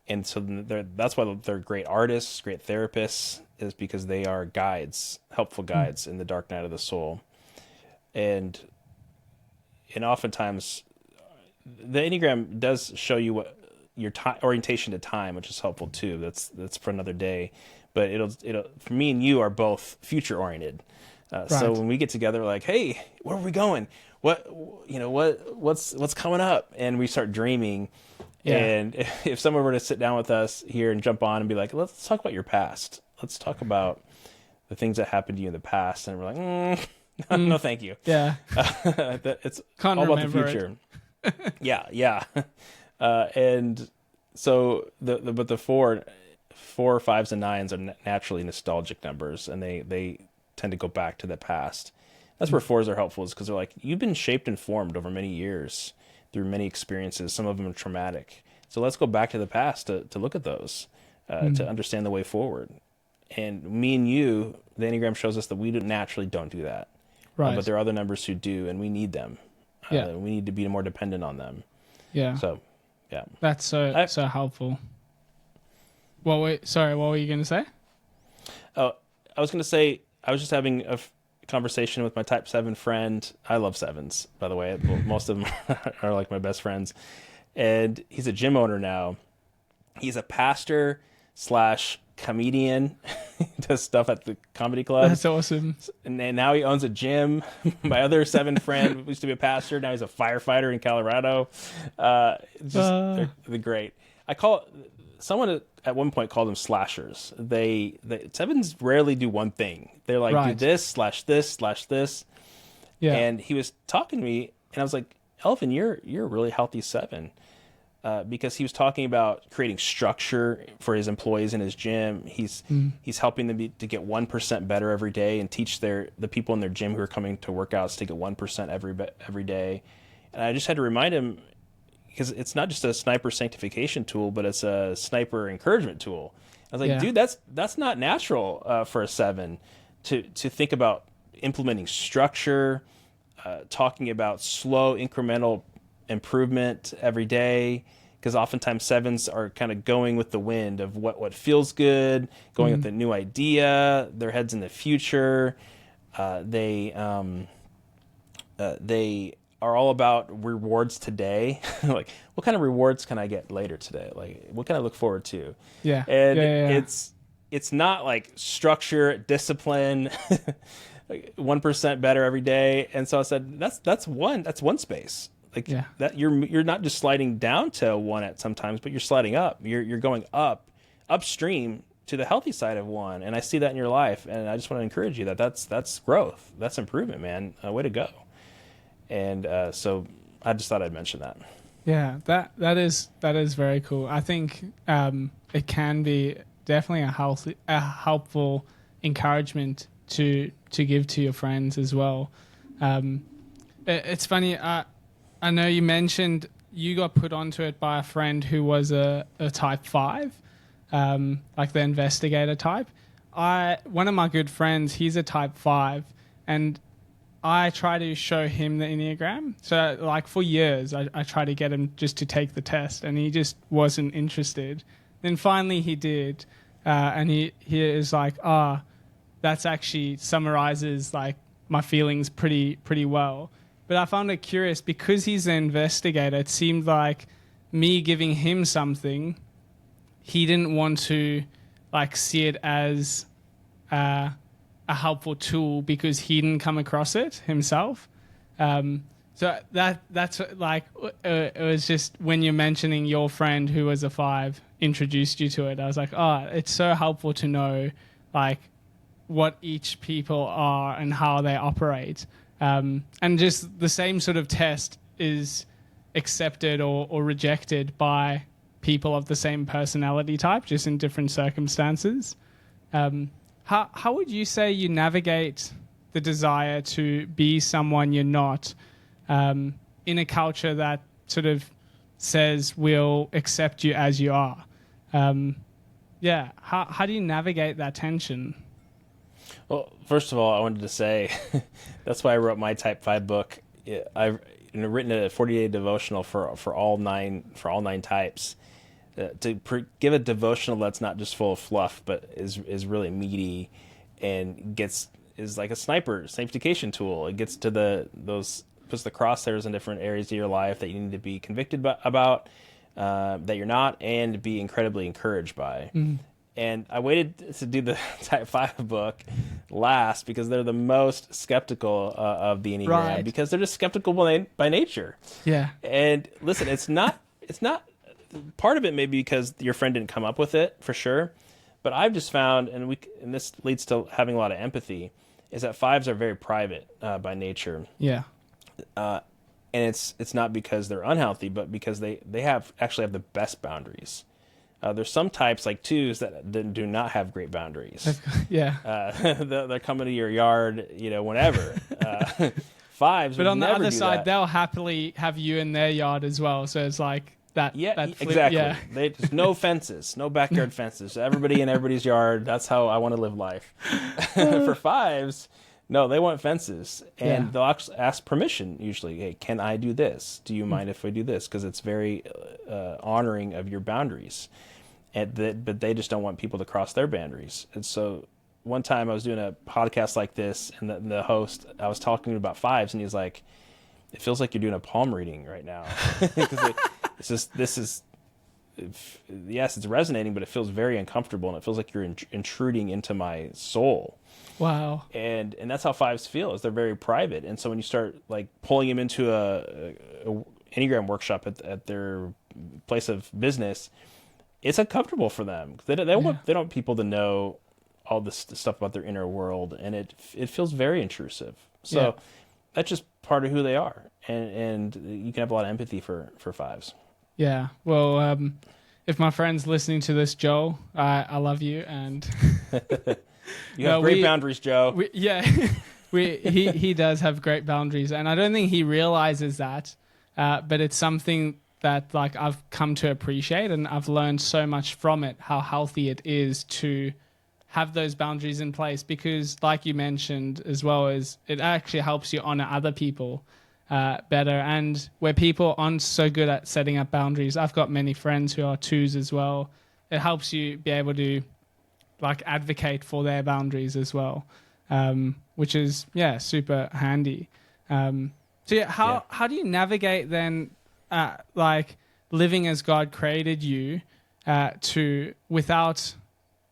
And so that's why they're great artists, great therapists, is because they are guides, helpful guides in the dark night of the soul. And oftentimes the Enneagram does show you what your orientation to time, which is helpful too. That's for another day. But it'll for me and you are both future oriented. So when we get together, like, hey, where are we going? What's coming up? And we start dreaming. Yeah. And if someone were to sit down with us here and jump on and be like, let's talk about your past. Let's talk about the things that happened to you in the past. And we're like, no, thank you. Yeah. It's all about the future. Yeah. And so but the 4, 5s, and 9s are naturally nostalgic numbers, and they tend to go back to the past. That's where 4s are helpful, is because they're like, you've been shaped and formed over many years through many experiences. Some of them are traumatic. So let's go back to the past to look at those, to understand the way forward. And me and you, the Enneagram shows us that we naturally don't do that. Right. But there are other numbers who do, and we need them. Yeah. We need to be more dependent on them. Yeah. So, yeah. That's so helpful. What were you going to say? Oh, I was going to say, I was just having a conversation with my type 7 friend. I love 7s, by the way. Most of them are like my best friends. And he's a gym owner now. He's a pastor / comedian. He does stuff at the comedy club. That's awesome. And now he owns a gym. My other 7 friend used to be a pastor. Now he's a firefighter in Colorado. They're great. Someone at one point called them slashers. The 7s rarely do one thing. They're like, do this / this / this. Yeah. And he was talking to me, and I was like, Elvin, you're a really healthy 7. Because he was talking about creating structure for his employees in his gym. He's helping them to get 1% better every day, and teach the people in their gym who are coming to workouts to get 1% every day. And I just had to remind him, because it's not just a sniper sanctification tool, but it's a sniper encouragement tool. I was like, dude, that's not natural for a 7 to think about implementing structure, talking about slow incremental improvement every day, because oftentimes 7s are kind of going with the wind of what feels good, going with the new idea, their heads in the future. They are all about rewards today. Like, what kind of rewards can I get later today? Like, what can I look forward to? Yeah. And it's not like structure, discipline, like 1% better every day. And so I said, that's one space. Like that you're not just sliding down to 1 at sometimes, but you're sliding up. You're going upstream to the healthy side of 1. And I see that in your life, and I just want to encourage you that's growth. That's improvement, man. Way to go. And so I just thought I'd mention that. Yeah, that is very cool. I think it can be definitely a helpful encouragement to give to your friends as well. It's funny. I know you mentioned you got put onto it by a friend who was a type 5, like the investigator type. One of my good friends, he's a type 5, and I try to show him the Enneagram. So like for years, I try to get him just to take the test, and he just wasn't interested. Then finally he did, and he is like, that's actually summarizes like my feelings pretty well. But I found it curious, because he's an investigator, it seemed like me giving him something, he didn't want to like see it as a helpful tool because he didn't come across it himself. So that's like, it was just when you're mentioning your friend who was a 5 introduced you to it, I was like, it's so helpful to know like what each people are and how they operate. And just the same sort of test is accepted or rejected by people of the same personality type, just in different circumstances. How would you say you navigate the desire to be someone you're not, in a culture that sort of says we'll accept you as you are? How do you navigate that tension? Well, first of all, I wanted to say that's why I wrote my Type 5 book. I've written a 40-day devotional for all nine types, give a devotional that's not just full of fluff, but is really meaty, and is like a sniperification tool. It gets to puts the crosshairs in different areas of your life that you need to be convicted about, that you're not, and be incredibly encouraged by. And I waited to do the Type 5 book last because they're the most skeptical of the Enneagram, Right. because they're just skeptical by nature. Yeah. And listen, it's not part of it maybe because your friend didn't come up with it, for sure. But I've just found, and this leads to having a lot of empathy, is that fives are very private by nature. Yeah. And it's not because they're unhealthy, but because they actually have the best boundaries. There's some types like twos that do not have great boundaries. Yeah. They're coming to your yard, whenever. Fives, But on the never other do side, that. they'll happily have you in their yard as well. So it's like that. Yeah, that flip, exactly. Yeah. There's no fences, no backyard fences. Everybody in everybody's yard. That's how I want to live life. For fives, no, they want fences, and they'll ask permission usually. Hey, can I do this? Do you mind if I do this? Because it's very honoring of your boundaries, but they just don't want people to cross their boundaries. And so one time I was doing a podcast like this, and the host, I was talking about fives, and he's like, "It feels like you're doing a palm reading right now." Because yes, it's resonating, but it feels very uncomfortable, and it feels like you're intruding into my soul. Wow. And that's how fives feel, is they're very private. And so when you start like pulling them into a Enneagram workshop at their place of business, it's uncomfortable for them. They don't want people to know all this stuff about their inner world, and it feels very intrusive. So that's just part of who they are, and you can have a lot of empathy for fives. Yeah. Well, if my friend's listening to this, Joel, I love you, and You have great boundaries, Joe. He does have great boundaries, and I don't think he realizes that, but it's something that like I've come to appreciate, and I've learned so much from it, how healthy it is to have those boundaries in place, because like you mentioned as well, is it actually helps you honor other people better. And where people aren't so good at setting up boundaries, I've got many friends who are twos as well. It helps you be able to like advocate for their boundaries as well, which is super handy. How do you navigate then like living as God created you to without,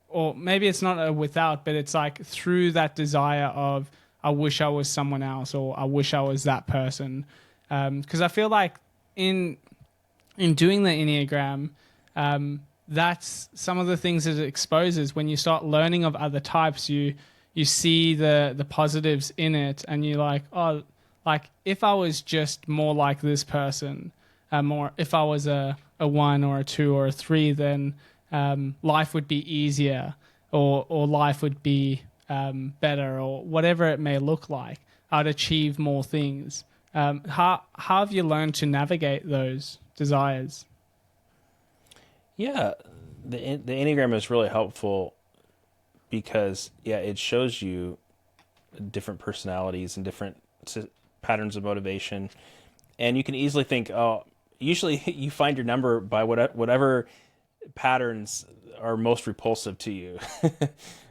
or maybe it's not a without, but it's like through that desire of I wish I was someone else, or I wish I was that person, because I feel like in doing the Enneagram, that's some of the things that it exposes. When you start learning of other types, you see the positives in it, and you're like, oh, like if I was just more like this person, if I was a 1 or a 2 or a 3, then life would be easier, or life would be better, or whatever it may look like. I'd achieve more things. How have you learned to navigate those desires? Yeah, the Enneagram is really helpful because it shows you different personalities and different patterns of motivation, and you can easily think, oh, usually you find your number by whatever patterns are most repulsive to you.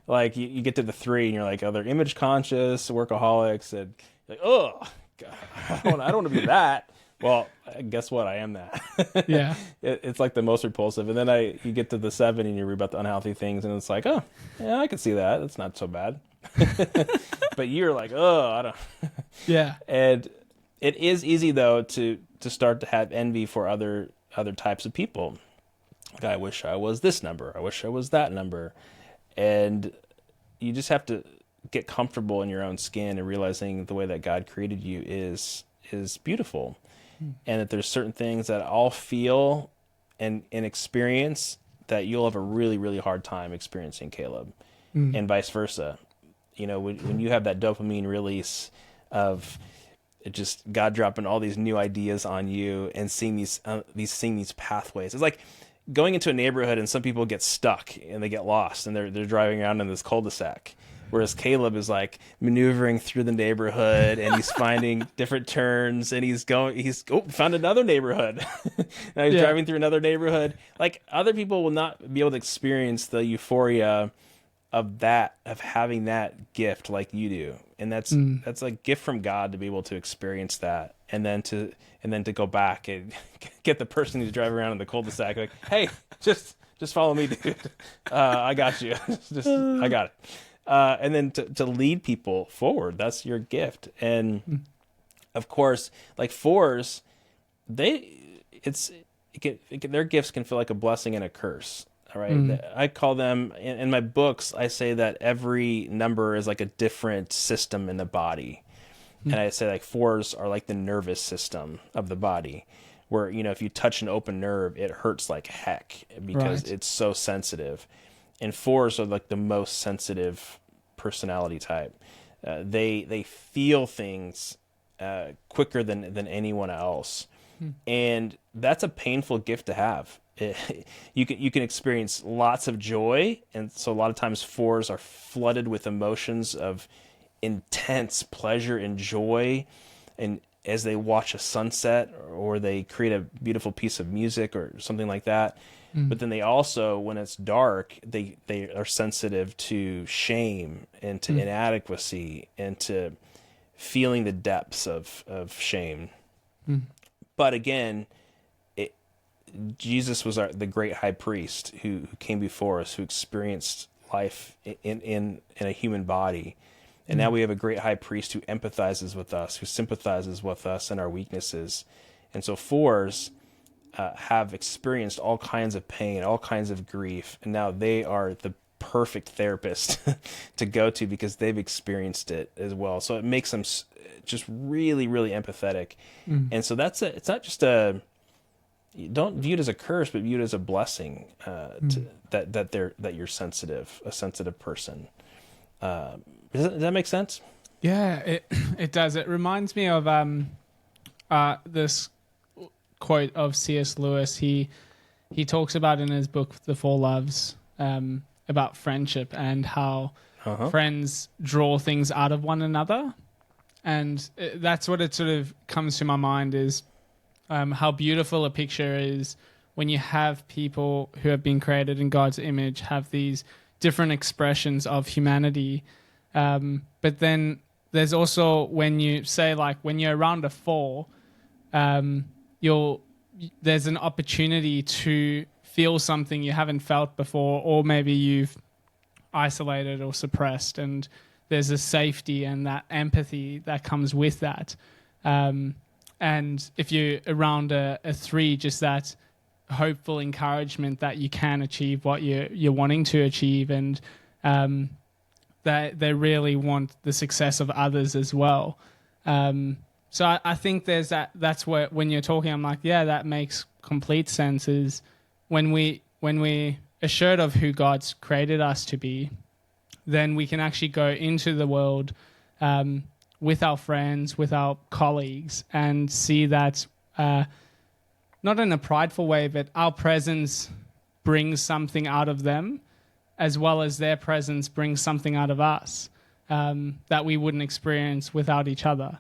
Like you get to the 3 and you're like, oh, they're image conscious, workaholics, and you're like, oh, God, I don't want to be that. Well, guess what? I am that. Yeah. It's like the most repulsive. And then you get to the 7 and you read about the unhealthy things, and it's like, oh, yeah, I can see that. That's not so bad. But you're like, oh, I don't. Yeah. And it is easy though to start to have envy for other types of people. Like, I wish I was this number. I wish I was that number. And you just have to get comfortable in your own skin and realizing the way that God created you is beautiful. And that there's certain things that I'll feel and experience that you'll have a really, really hard time experiencing, Caleb, and vice versa. When you have that dopamine release of just God dropping all these new ideas on you and seeing these pathways. It's like going into a neighborhood and some people get stuck and they get lost and they're driving around in this cul-de-sac. whereas Caleb is like maneuvering through the neighborhood, and he's finding different turns, and he's found another neighborhood. Now he's driving through another neighborhood. Like, other people will not be able to experience the euphoria of having that gift like you do, and that's a gift from God to be able to experience that, and then to go back and get the person who's driving around in the cul-de-sac like, hey, just follow me, dude. I got you. I got it. And then to lead people forward, that's your gift. And of course, like fours, their gifts can feel like a blessing and a curse. All right. I call them, in my books, I say that every number is like a different system in the body. And I say like fours are like the nervous system of the body, where, if you touch an open nerve, it hurts like heck because it's so sensitive. And fours are like the most sensitive personality type. They feel things quicker than anyone else. And that's a painful gift to have. You can experience lots of joy, and so a lot of times fours are flooded with emotions of intense pleasure and joy, and as they watch a sunset or they create a beautiful piece of music or something like that. But then they also, when it's dark, they are sensitive to shame and to inadequacy and to feeling the depths of shame. But again, Jesus was the great high priest who came before us, who experienced life in a human body. And now we have a great high priest who empathizes with us, who sympathizes with us and our weaknesses. And so fours have experienced all kinds of pain, all kinds of grief, and now they are the perfect therapist to go to because they've experienced it as well. So it makes them just really, really empathetic. And so it's not just don't view it as a curse, but view it as a blessing that you're sensitive, a sensitive person. Does that make sense? Yeah, it does. It reminds me of this quote of C.S. Lewis. He talks about in his book The Four Loves about friendship and how friends draw things out of one another, and that's what it sort of comes to my mind is how beautiful a picture is when you have people who have been created in God's image have these different expressions of humanity. But then there's also when you say, like, when you're around a four, there's an opportunity to feel something you haven't felt before, or maybe you've isolated or suppressed, and there's a safety and that empathy that comes with that. And if you're around a three, just that hopeful encouragement that you can achieve what you're wanting to achieve, and that they really want the success of others as well. So I think there's that's where, when you're talking, I'm like, yeah, that makes complete sense, is when we assured of who God's created us to be, then we can actually go into the world with our friends, with our colleagues, and see that not in a prideful way, but our presence brings something out of them, as well as their presence brings something out of us that we wouldn't experience without each other.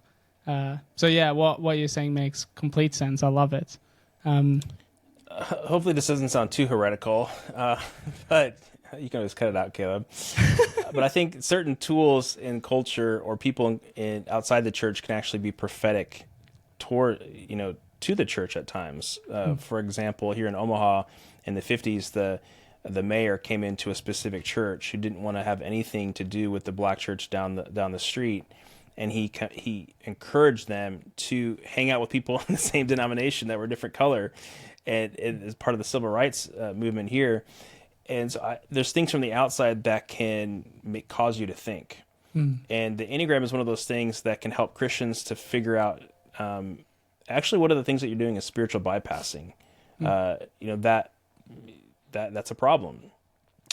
So yeah, what you're saying makes complete sense. I love it. Hopefully this doesn't sound too heretical, but you can always cut it out, Caleb. But I think certain tools in culture or people outside the church can actually be prophetic to the church at times. For example, here in Omaha in the 50s, the mayor came into a specific church who didn't want to have anything to do with the black church down the street, and he encouraged them to hang out with people in the same denomination that were a different color, and as part of the civil rights movement here. And so there's things from the outside that can cause you to think. And the Enneagram is one of those things that can help Christians to figure out actually what are the things that you're doing is spiritual bypassing. That's a problem,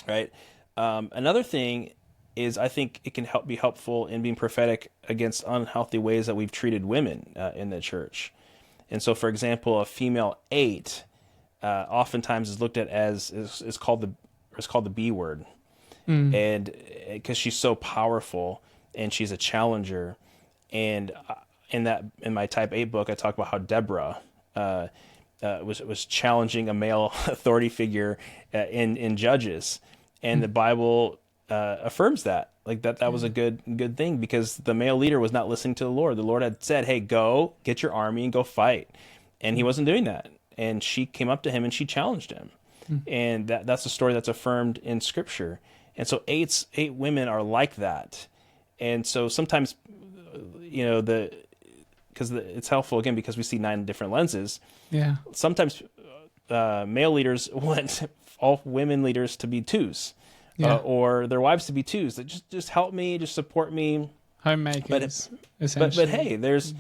right? Another thing is I think it can be helpful in being prophetic against unhealthy ways that we've treated women in the church. And so, for example, a female 8 oftentimes is looked at as is called the B word, and because she's so powerful and she's a challenger. And in my Type 8 book, I talk about how Deborah was challenging a male authority figure in Judges, and the Bible affirms that. Like that was a good thing, because the male leader was not listening to the Lord. The Lord had said, "Hey, go get your army and go fight," and he wasn't doing that. And she came up to him and she challenged him, and that's a story that's affirmed in Scripture. And so eight women are like that. And so sometimes, it's helpful again because we see 9 different lenses. Yeah. Sometimes male leaders want all women leaders to be 2s. Yeah. Or their wives to be 2s. That just help me, just support me. Homemakers, But essentially. hey, there's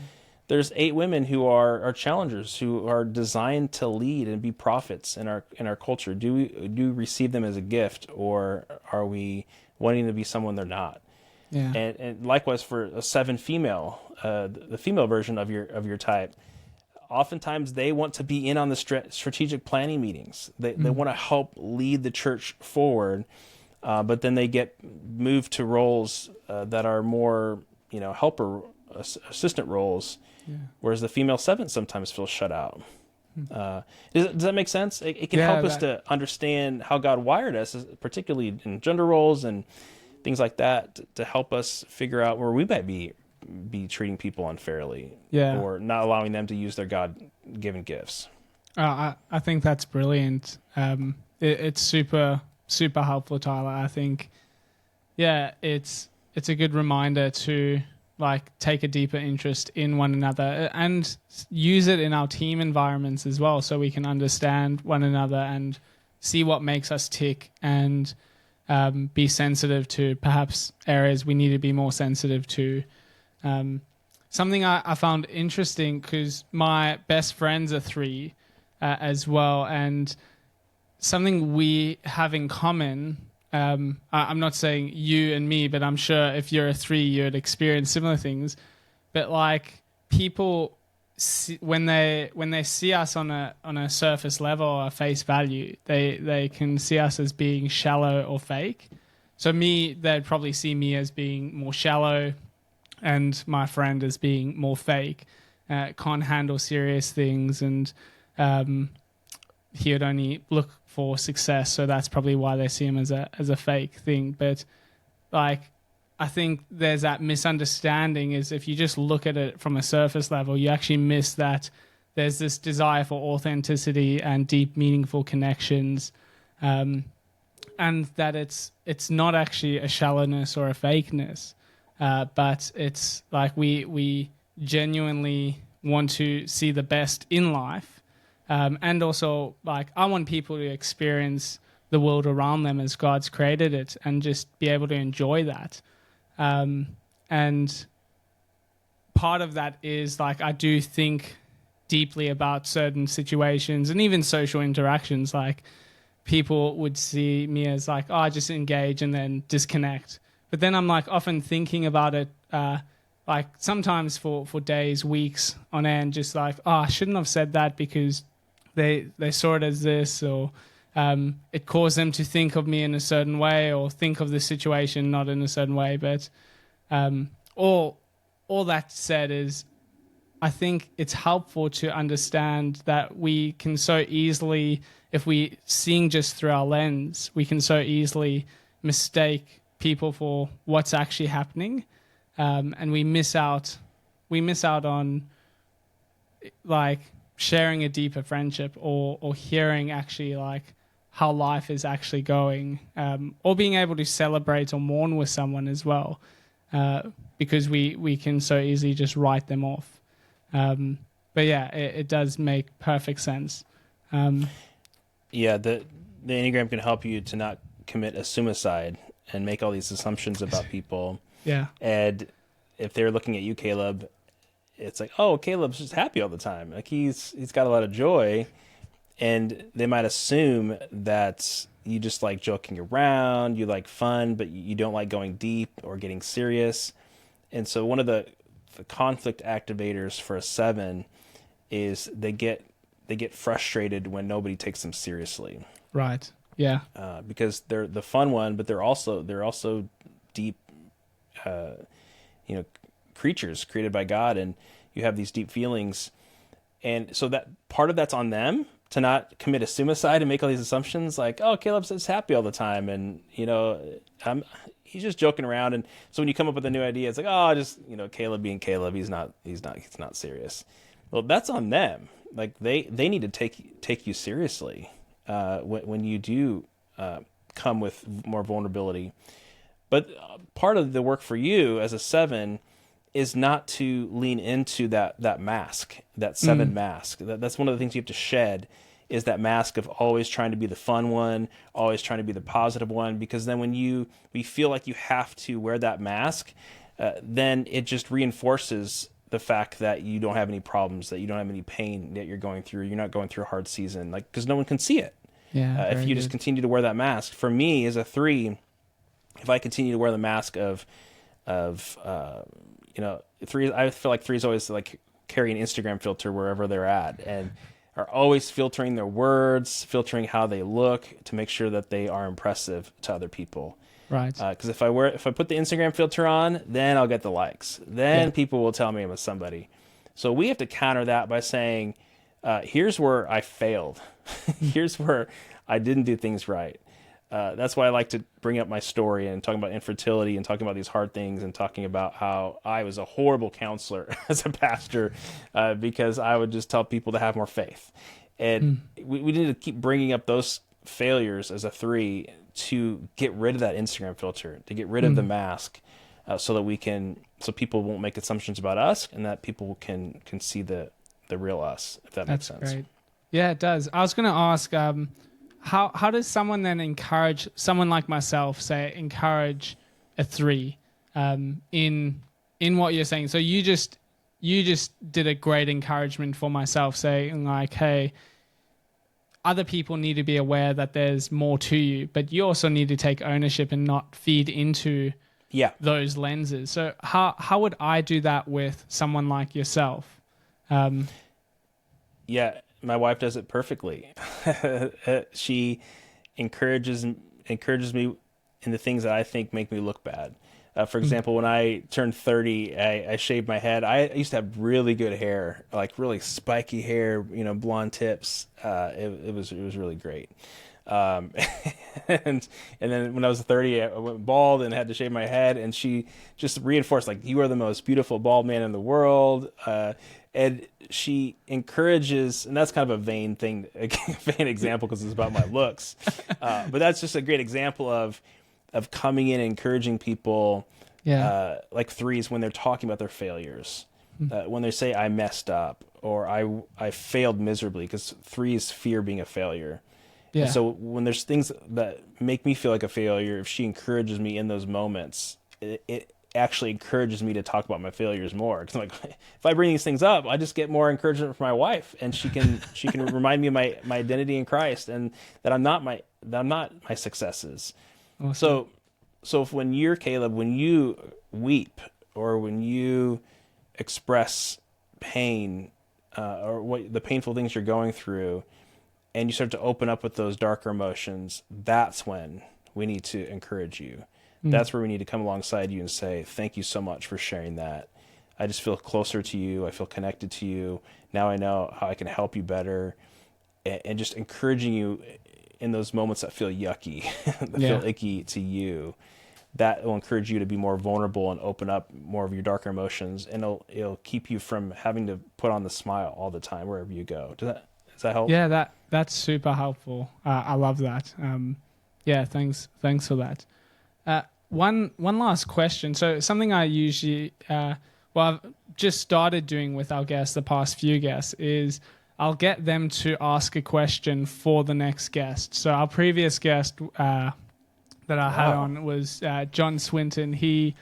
8 women who are challengers, who are designed to lead and be prophets in our culture. Do we receive them as a gift, or are we wanting to be someone they're not? Yeah. And likewise for a 7 female, the female version of your type. Oftentimes they want to be in on the strategic planning meetings. They want to help lead the church forward. But then they get moved to roles that are more, helper, assistant roles, whereas the female 7 sometimes feels shut out. Does that make sense? It can help us to understand how God wired us, particularly in gender roles and things like that, to help us figure out where we might be treating people unfairly, or not allowing them to use their God-given gifts. I think that's brilliant. It's super helpful, Tyler. I think, it's a good reminder to take a deeper interest in one another and use it in our team environments as well, so we can understand one another and see what makes us tick, and be sensitive to perhaps areas we need to be more sensitive to. Something I found interesting, because my best friends are 3 as well, and something we have in common, I'm not saying you and me, but I'm sure if you're a 3, you'd experience similar things. But people, when they see us on a surface level or a face value, they can see us as being shallow or fake. So they'd probably see me as being more shallow, and my friend as being more fake. Can't handle serious things, and he would only look for success, so that's probably why they see him as a fake thing. But I think there's that misunderstanding, is if you just look at it from a surface level, you actually miss that there's this desire for authenticity and deep, meaningful connections, and that it's not actually a shallowness or a fakeness, but it's we genuinely want to see the best in life. And also, I want people to experience the world around them as God's created it, and just be able to enjoy that. And part of that is, I do think deeply about certain situations and even social interactions. People would see me as I just engage and then disconnect. But then I'm often thinking about it, sometimes for days, weeks on end, just I shouldn't have said that because they saw it as this, or it caused them to think of me in a certain way, or think of the situation not in a certain way. But all that said is, I think it's helpful to understand that we can so easily, if we seeing just through our lens, we can so easily mistake people for what's actually happening, and we miss out on sharing a deeper friendship, or hearing actually how life is actually going, or being able to celebrate or mourn with someone as well, because we can so easily just write them off. But it does make perfect sense. The Enneagram can help you to not commit a suicide and make all these assumptions about people. Yeah. And if they're looking at you, Caleb, it's oh, Caleb's just happy all the time. He's got a lot of joy, and they might assume that you just like joking around, you like fun, but you don't like going deep or getting serious. And so one of the conflict activators for a 7 is they get frustrated when nobody takes them seriously. Right. Yeah. Because they're the fun one, but they're also deep, creatures created by God, and you have these deep feelings. And so that part of that's on them to not commit a suicide and make all these assumptions like, oh, Caleb's happy all the time. And, he's just joking around. And so when you come up with a new idea, it's like, oh, just, Caleb being Caleb, he's not serious. Well, that's on them. Like they need to take you seriously when you do come with more vulnerability. But part of the work for you as a 7 is not to lean into that mask, that 7 mask. That's one of the things you have to shed, is that mask of always trying to be the fun one, always trying to be the positive one. Because then when we feel like you have to wear that mask, then it just reinforces the fact that you don't have any problems, that you don't have any pain that you're going through. You're not going through a hard season, because no one can see it. Yeah. If you just continue to wear that mask. For me, as a 3, if I continue to wear the mask of 3, I feel like 3s always like carry an Instagram filter wherever they're at, and are always filtering their words, filtering how they look to make sure that they are impressive to other people. Right. Because if I put the Instagram filter on, then I'll get the likes. Then people will tell me I'm a somebody. So we have to counter that by saying, here's where I failed. Here's where I didn't do things right. That's why I like to bring up my story and talking about infertility and talking about these hard things and talking about how I was a horrible counselor as a pastor because I would just tell people to have more faith. And we need to keep bringing up those failures as a 3 to get rid of that Instagram filter, to get rid of the mask so people won't make assumptions about us, and that people can see the real us, if that makes sense. That's great. Yeah, it does. I was going to ask, how does someone then encourage someone like myself, encourage a 3 in what you're saying? So you just did a great encouragement for myself, saying like, hey, other people need to be aware that there's more to you, but you also need to take ownership and not feed into those lenses. So how would I do that with someone like yourself? My wife does it perfectly. She encourages me in the things that I think make me look bad. For example, when I turned 30, I shaved my head. I used to have really good hair, like really spiky hair, blonde tips. It was really great. And then when I was 30, I went bald and had to shave my head. And she just reinforced, like, you are the most beautiful bald man in the world. And she encourages, and that's kind of a vain thing, a vain example because it's about my looks. But that's just a great example of coming in and encouraging people, like 3s when they're talking about their failures. When they say I messed up or I failed miserably, because 3s fear being a failure. Yeah. And so when there's things that make me feel like a failure, if she encourages me in those moments, it actually encourages me to talk about my failures more. Because like, if I bring these things up, I just get more encouragement from my wife, and she can remind me of my identity in Christ, and that I'm not my successes. Awesome. So when you're Caleb, when you weep or when you express pain or what the painful things you're going through, and you start to open up with those darker emotions, that's when we need to encourage you. That's where we need to come alongside you and say, thank you so much for sharing that. I just feel closer to you. I feel connected to you. Now I know how I can help you better. And just encouraging you in those moments that feel yucky, that feel icky to you. That will encourage you to be more vulnerable and open up more of your darker emotions. And it'll keep you from having to put on the smile all the time wherever you go. Does that help? Yeah, that's super helpful. I love that. Thanks for that. One last question. So something I usually, I've just started doing with our guests, the past few guests, is I'll get them to ask a question for the next guest. So our previous guest that I had on was John Swinton. He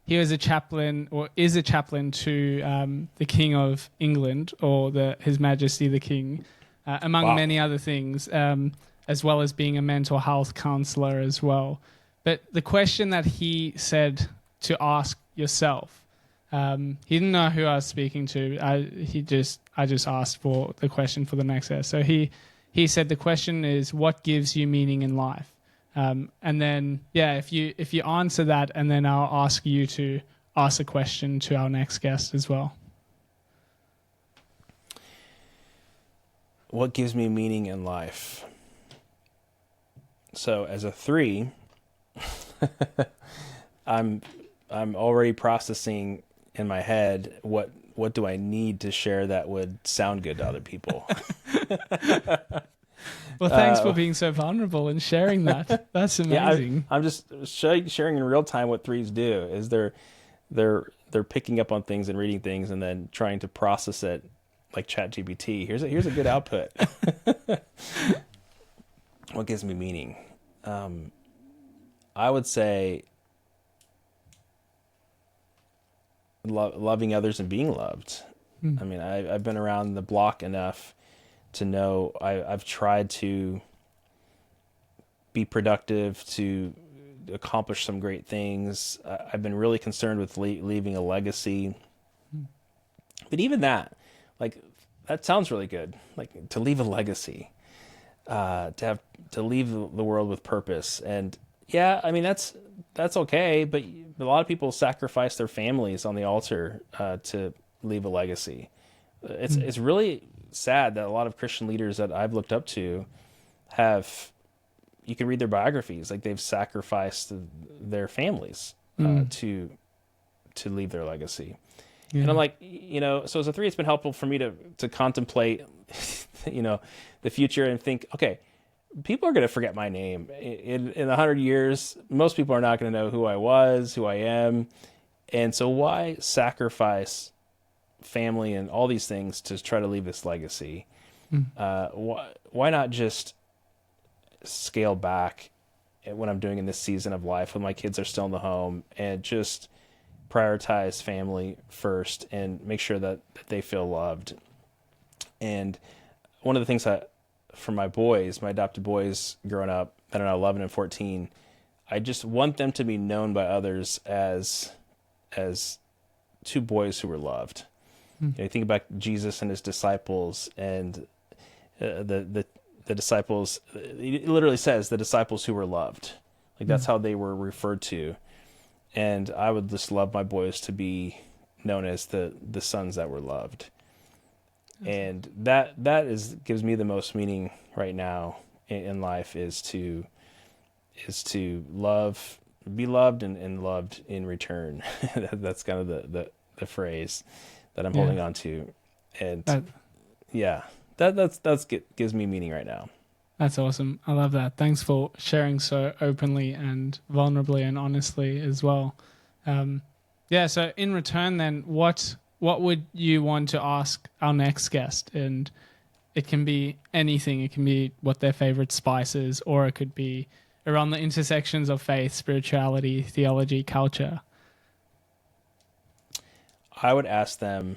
was a chaplain, or is a chaplain to the King of England, or His Majesty the King, among many other things, as well as being a mental health counselor as well. But the question that he said to ask yourself, he didn't know who I was speaking to. I just asked for the question for the next guest. So he said the question is, what gives you meaning in life? And then, if you answer that, and then I'll ask you to ask a question to our next guest as well. What gives me meaning in life? So as a 3, I'm already processing in my head what do I need to share that would sound good to other people. Well, thanks for being so vulnerable and sharing that. That's amazing. I'm just sharing in real time what 3s do. Is they're picking up on things and reading things and then trying to process it like ChatGPT. Here's a good output. What gives me meaning? I would say loving others and being loved. I mean, I've been around the block enough to know I've tried to be productive, to accomplish some great things. I've been really concerned with leaving a legacy. But even that, like, that sounds really good. Like, to leave a legacy, to leave the world with purpose. And yeah, I mean, that's okay. But a lot of people sacrifice their families on the altar to leave a legacy. It's really sad that a lot of Christian leaders that I've looked up to have, you can read their biographies, like they've sacrificed their families to leave their legacy. Yeah. And I'm like, so as a 3, it's been helpful for me to contemplate, the future and think, okay, people are going to forget my name in 100 years. Most people are not going to know who I was, who I am. And so why sacrifice family and all these things to try to leave this legacy? Why not just scale back what I'm doing in this season of life when my kids are still in the home and just prioritize family first and make sure that they feel loved? And one of the things for my boys, my adopted boys growing up that are now 11 and 14, I just want them to be known by others as 2 boys who were loved. You think about Jesus and his disciples, and the disciples. It literally says the disciples who were loved. Like, that's how they were referred to. And I would just love my boys to be known as the sons that were loved. And that gives me the most meaning right now in life, is to love, be loved, and loved in return. That's kind of the phrase that I'm holding on to. And that gives me meaning right now. That's awesome. I love that. Thanks for sharing so openly and vulnerably and honestly as well. So in return then, what would you want to ask our next guest? And it can be anything. It can be what their favorite spice is, or it could be around the intersections of faith, spirituality, theology, culture. I would ask them,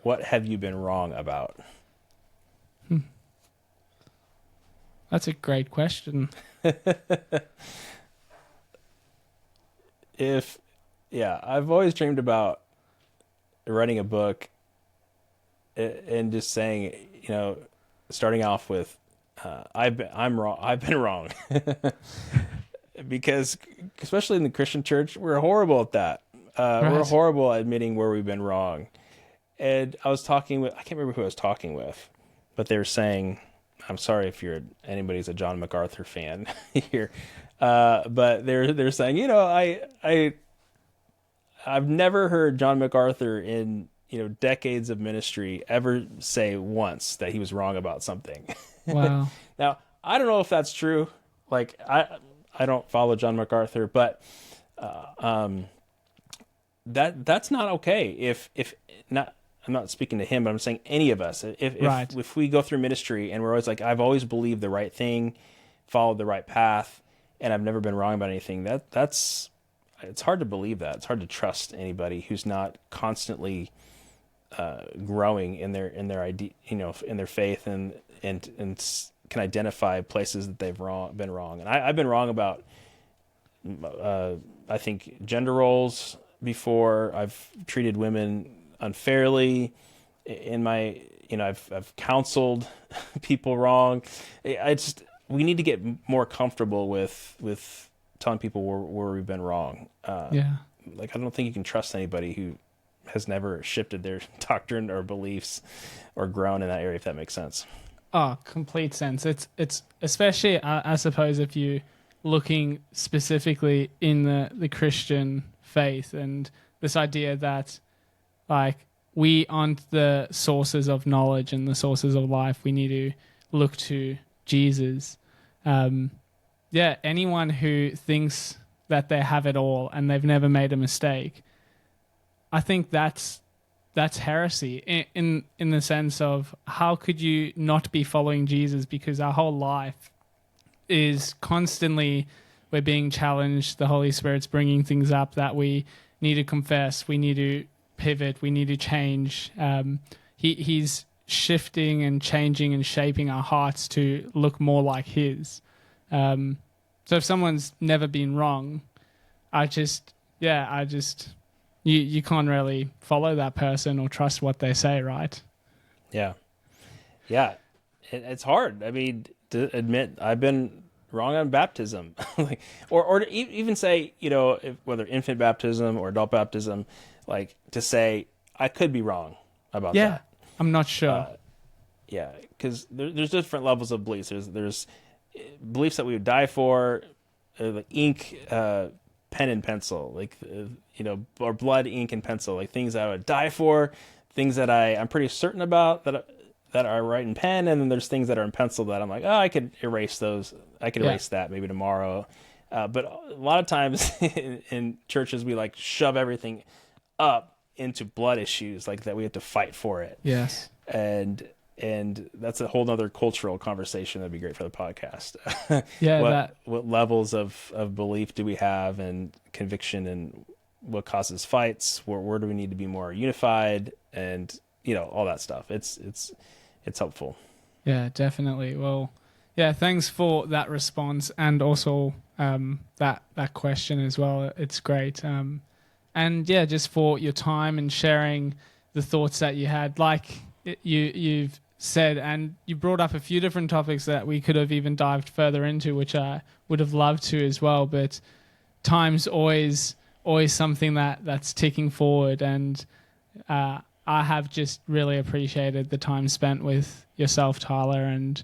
what have you been wrong about? That's a great question. I've always dreamed about writing a book and just saying, starting off with, I've been wrong. Because especially in the Christian church, we're horrible at that. Right. We're horrible at admitting where we've been wrong. And I was talking with, I can't remember who I was talking with, but they were saying, I'm sorry if anybody's a John MacArthur fan here, but they're saying, I've never heard John MacArthur in decades of ministry ever say once that he was wrong about something. Wow. Now, I don't know if that's true. Like, I don't follow John MacArthur, but that's not okay. If not, I'm not speaking to him, but I'm saying any of us. If we go through ministry and we're always like, I've always believed the right thing, followed the right path, and I've never been wrong about anything, it's hard to believe that. It's hard to trust anybody who's not constantly growing in their idea, in their faith, and can identify places that they've been wrong. And I've been wrong about, I think, gender roles before. I've treated women unfairly in my, I've counseled people wrong. we need to get more comfortable with telling people where we've been wrong. Yeah. Like, I don't think you can trust anybody who has never shifted their doctrine or beliefs or grown in that area, if that makes sense. Oh, complete sense. It's especially, I suppose, if you looking specifically in the Christian faith and this idea that like we aren't the sources of knowledge and the sources of life. We need to look to Jesus. Anyone who thinks that they have it all and they've never made a mistake, I think that's heresy in the sense of how could you not be following Jesus, because our whole life is constantly we're being challenged. The Holy Spirit's bringing things up that we need to confess, we need to pivot, we need to change. He's shifting and changing and shaping our hearts to look more like his. So if someone's never been wrong, you can't really follow that person or trust what they say, right? Yeah. It's hard. I mean, to admit I've been wrong on baptism, like, or to even say, whether infant baptism or adult baptism, like to say I could be wrong about that. I'm not sure. Because there's different levels of beliefs. There's beliefs that we would die for, like ink, pen and pencil, like or blood, ink, and pencil, like things that I would die for, things that I'm pretty certain about that are right in pen, and then there's things that are in pencil that I'm like, I could erase those. I could erase that maybe tomorrow. But a lot of times in churches, we like shove everything up into blood issues, like that we have to fight for it. Yes. And that's a whole nother cultural conversation that'd be great for the podcast. What levels of belief do we have, and conviction, and what causes fights? Where do we need to be more unified, and all that stuff. It's helpful. Yeah, definitely. Well, thanks for that response, and also that question as well. It's great. And just for your time and sharing the thoughts that you had. Like you've said, and you brought up a few different topics that we could have even dived further into, which I would have loved to as well. But time's always something that's ticking forward, and I have just really appreciated the time spent with yourself, Tyler, and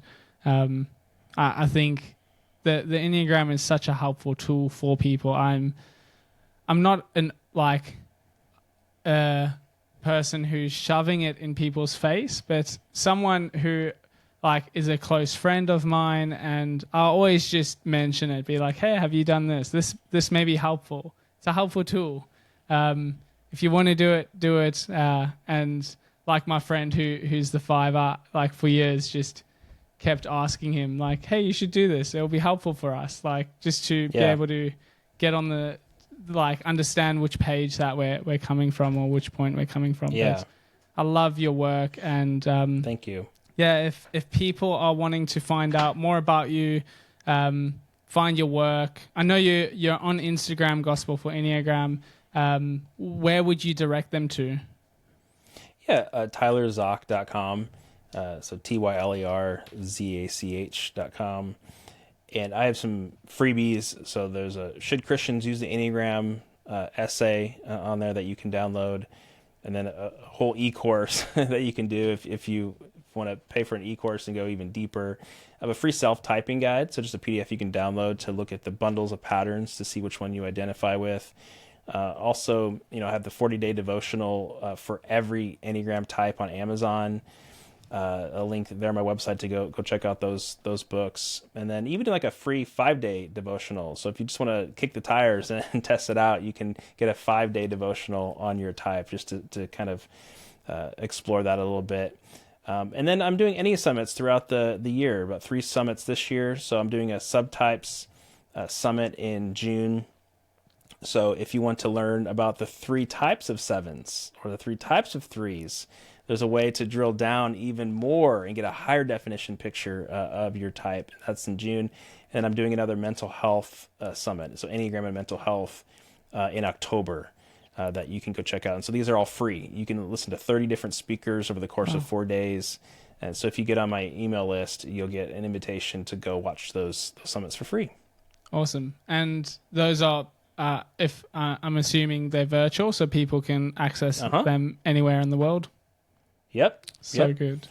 I think the Enneagram is such a helpful tool for people. I'm not a person who's shoving it in people's face, but someone who is a close friend of mine, and I always just mention it, be like, hey, have you done this? This may be helpful. It's a helpful tool. If you want to do it. And like my friend who's the 5, for years just kept asking him, like, hey, you should do this. It'll be helpful for us. Just to be able to get on the, understand which page that we're coming from, or which point we're coming from. Yeah. But I love your work, and thank you. Yeah, if people are wanting to find out more about you, find your work, I know you're on Instagram, Gospel for Enneagram. Where would you direct them to? Yeah, tylerzoch.com. So tylerzach.com. And I have some freebies. So there's a Should Christians Use the Enneagram essay on there that you can download. And then a whole e-course that you can do if you want to pay for an e-course and go even deeper. I have a free self-typing guide. So just a PDF you can download to look at the bundles of patterns to see which one you identify with. Also, I have the 40-day devotional for every Enneagram type on Amazon. A link there on my website to go check out those books. And then even do a free 5-day devotional. So if you just want to kick the tires and test it out, you can get a 5-day devotional on your type just to kind of explore that a little bit. And then I'm doing Ennea Summits throughout the year, about 3 summits this year. So I'm doing a subtypes summit in June. So if you want to learn about the 3 types of 7s or the 3 types of 3s, there's a way to drill down even more and get a higher definition picture of your type. That's in June. And I'm doing another mental health summit, so Enneagram and Mental Health, in October, that you can go check out. And so these are all free. You can listen to 30 different speakers over the course of 4 days. And so if you get on my email list, you'll get an invitation to go watch those summits for free. Awesome. And those are, if I'm assuming they're virtual, so people can access them anywhere in the world. Yep. So good.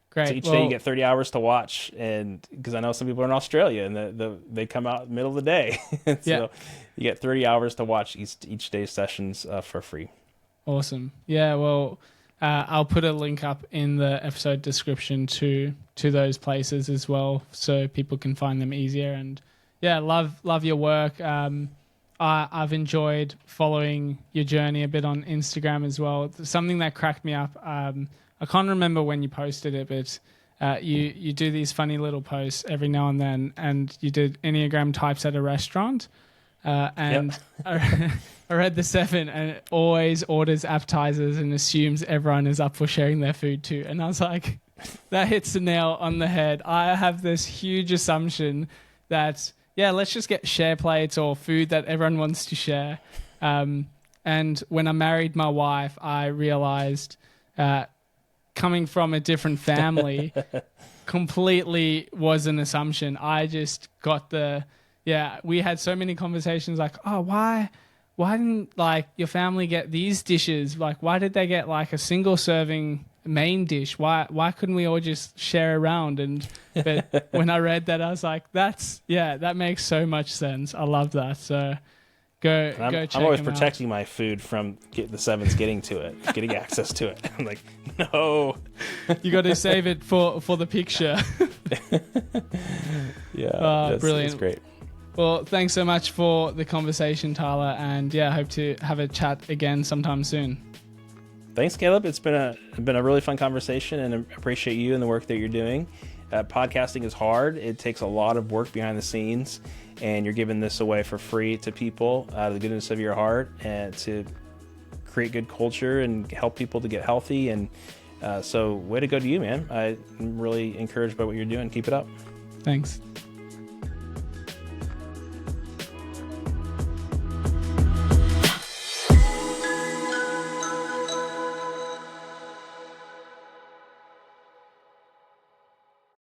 Great. So each day you get 30 hours to watch, and because I know some people are in Australia and they come out middle of the day. So you get 30 hours to watch each day's sessions for free. Awesome. Yeah, well, I'll put a link up in the episode description to those places as well, so people can find them easier. And yeah, love your work. I've enjoyed following your journey a bit on Instagram as well. Something that cracked me up, I can't remember when you posted it, but you do these funny little posts every now and then, and you did Enneagram types at a restaurant. And I read the 7, and it always orders appetizers and assumes everyone is up for sharing their food too. And I was like, that hits the nail on the head. I have this huge assumption that, let's just get share plates or food that everyone wants to share. And when I married my wife, I realized coming from a different family completely was an assumption. I just got we had so many conversations like, oh, why didn't like your family get these dishes? Like, why did they get like a single serving main dish? Why couldn't we all just share around? But when I read that, I was like, that makes so much sense. I love that. So go check I'm always them protecting my food from the 7s getting access to it. I'm like, no. You got to save it for the picture. Brilliant. That's great. Well, thanks so much for the conversation, Tyler, and I hope to have a chat again sometime soon. Thanks, Caleb. It's been a really fun conversation, and I appreciate you and the work that you're doing. Podcasting is hard. It takes a lot of work behind the scenes, and you're giving this away for free to people out of the goodness of your heart and to create good culture and help people to get healthy. And so way to go to you, man. I'm really encouraged by what you're doing. Keep it up. Thanks.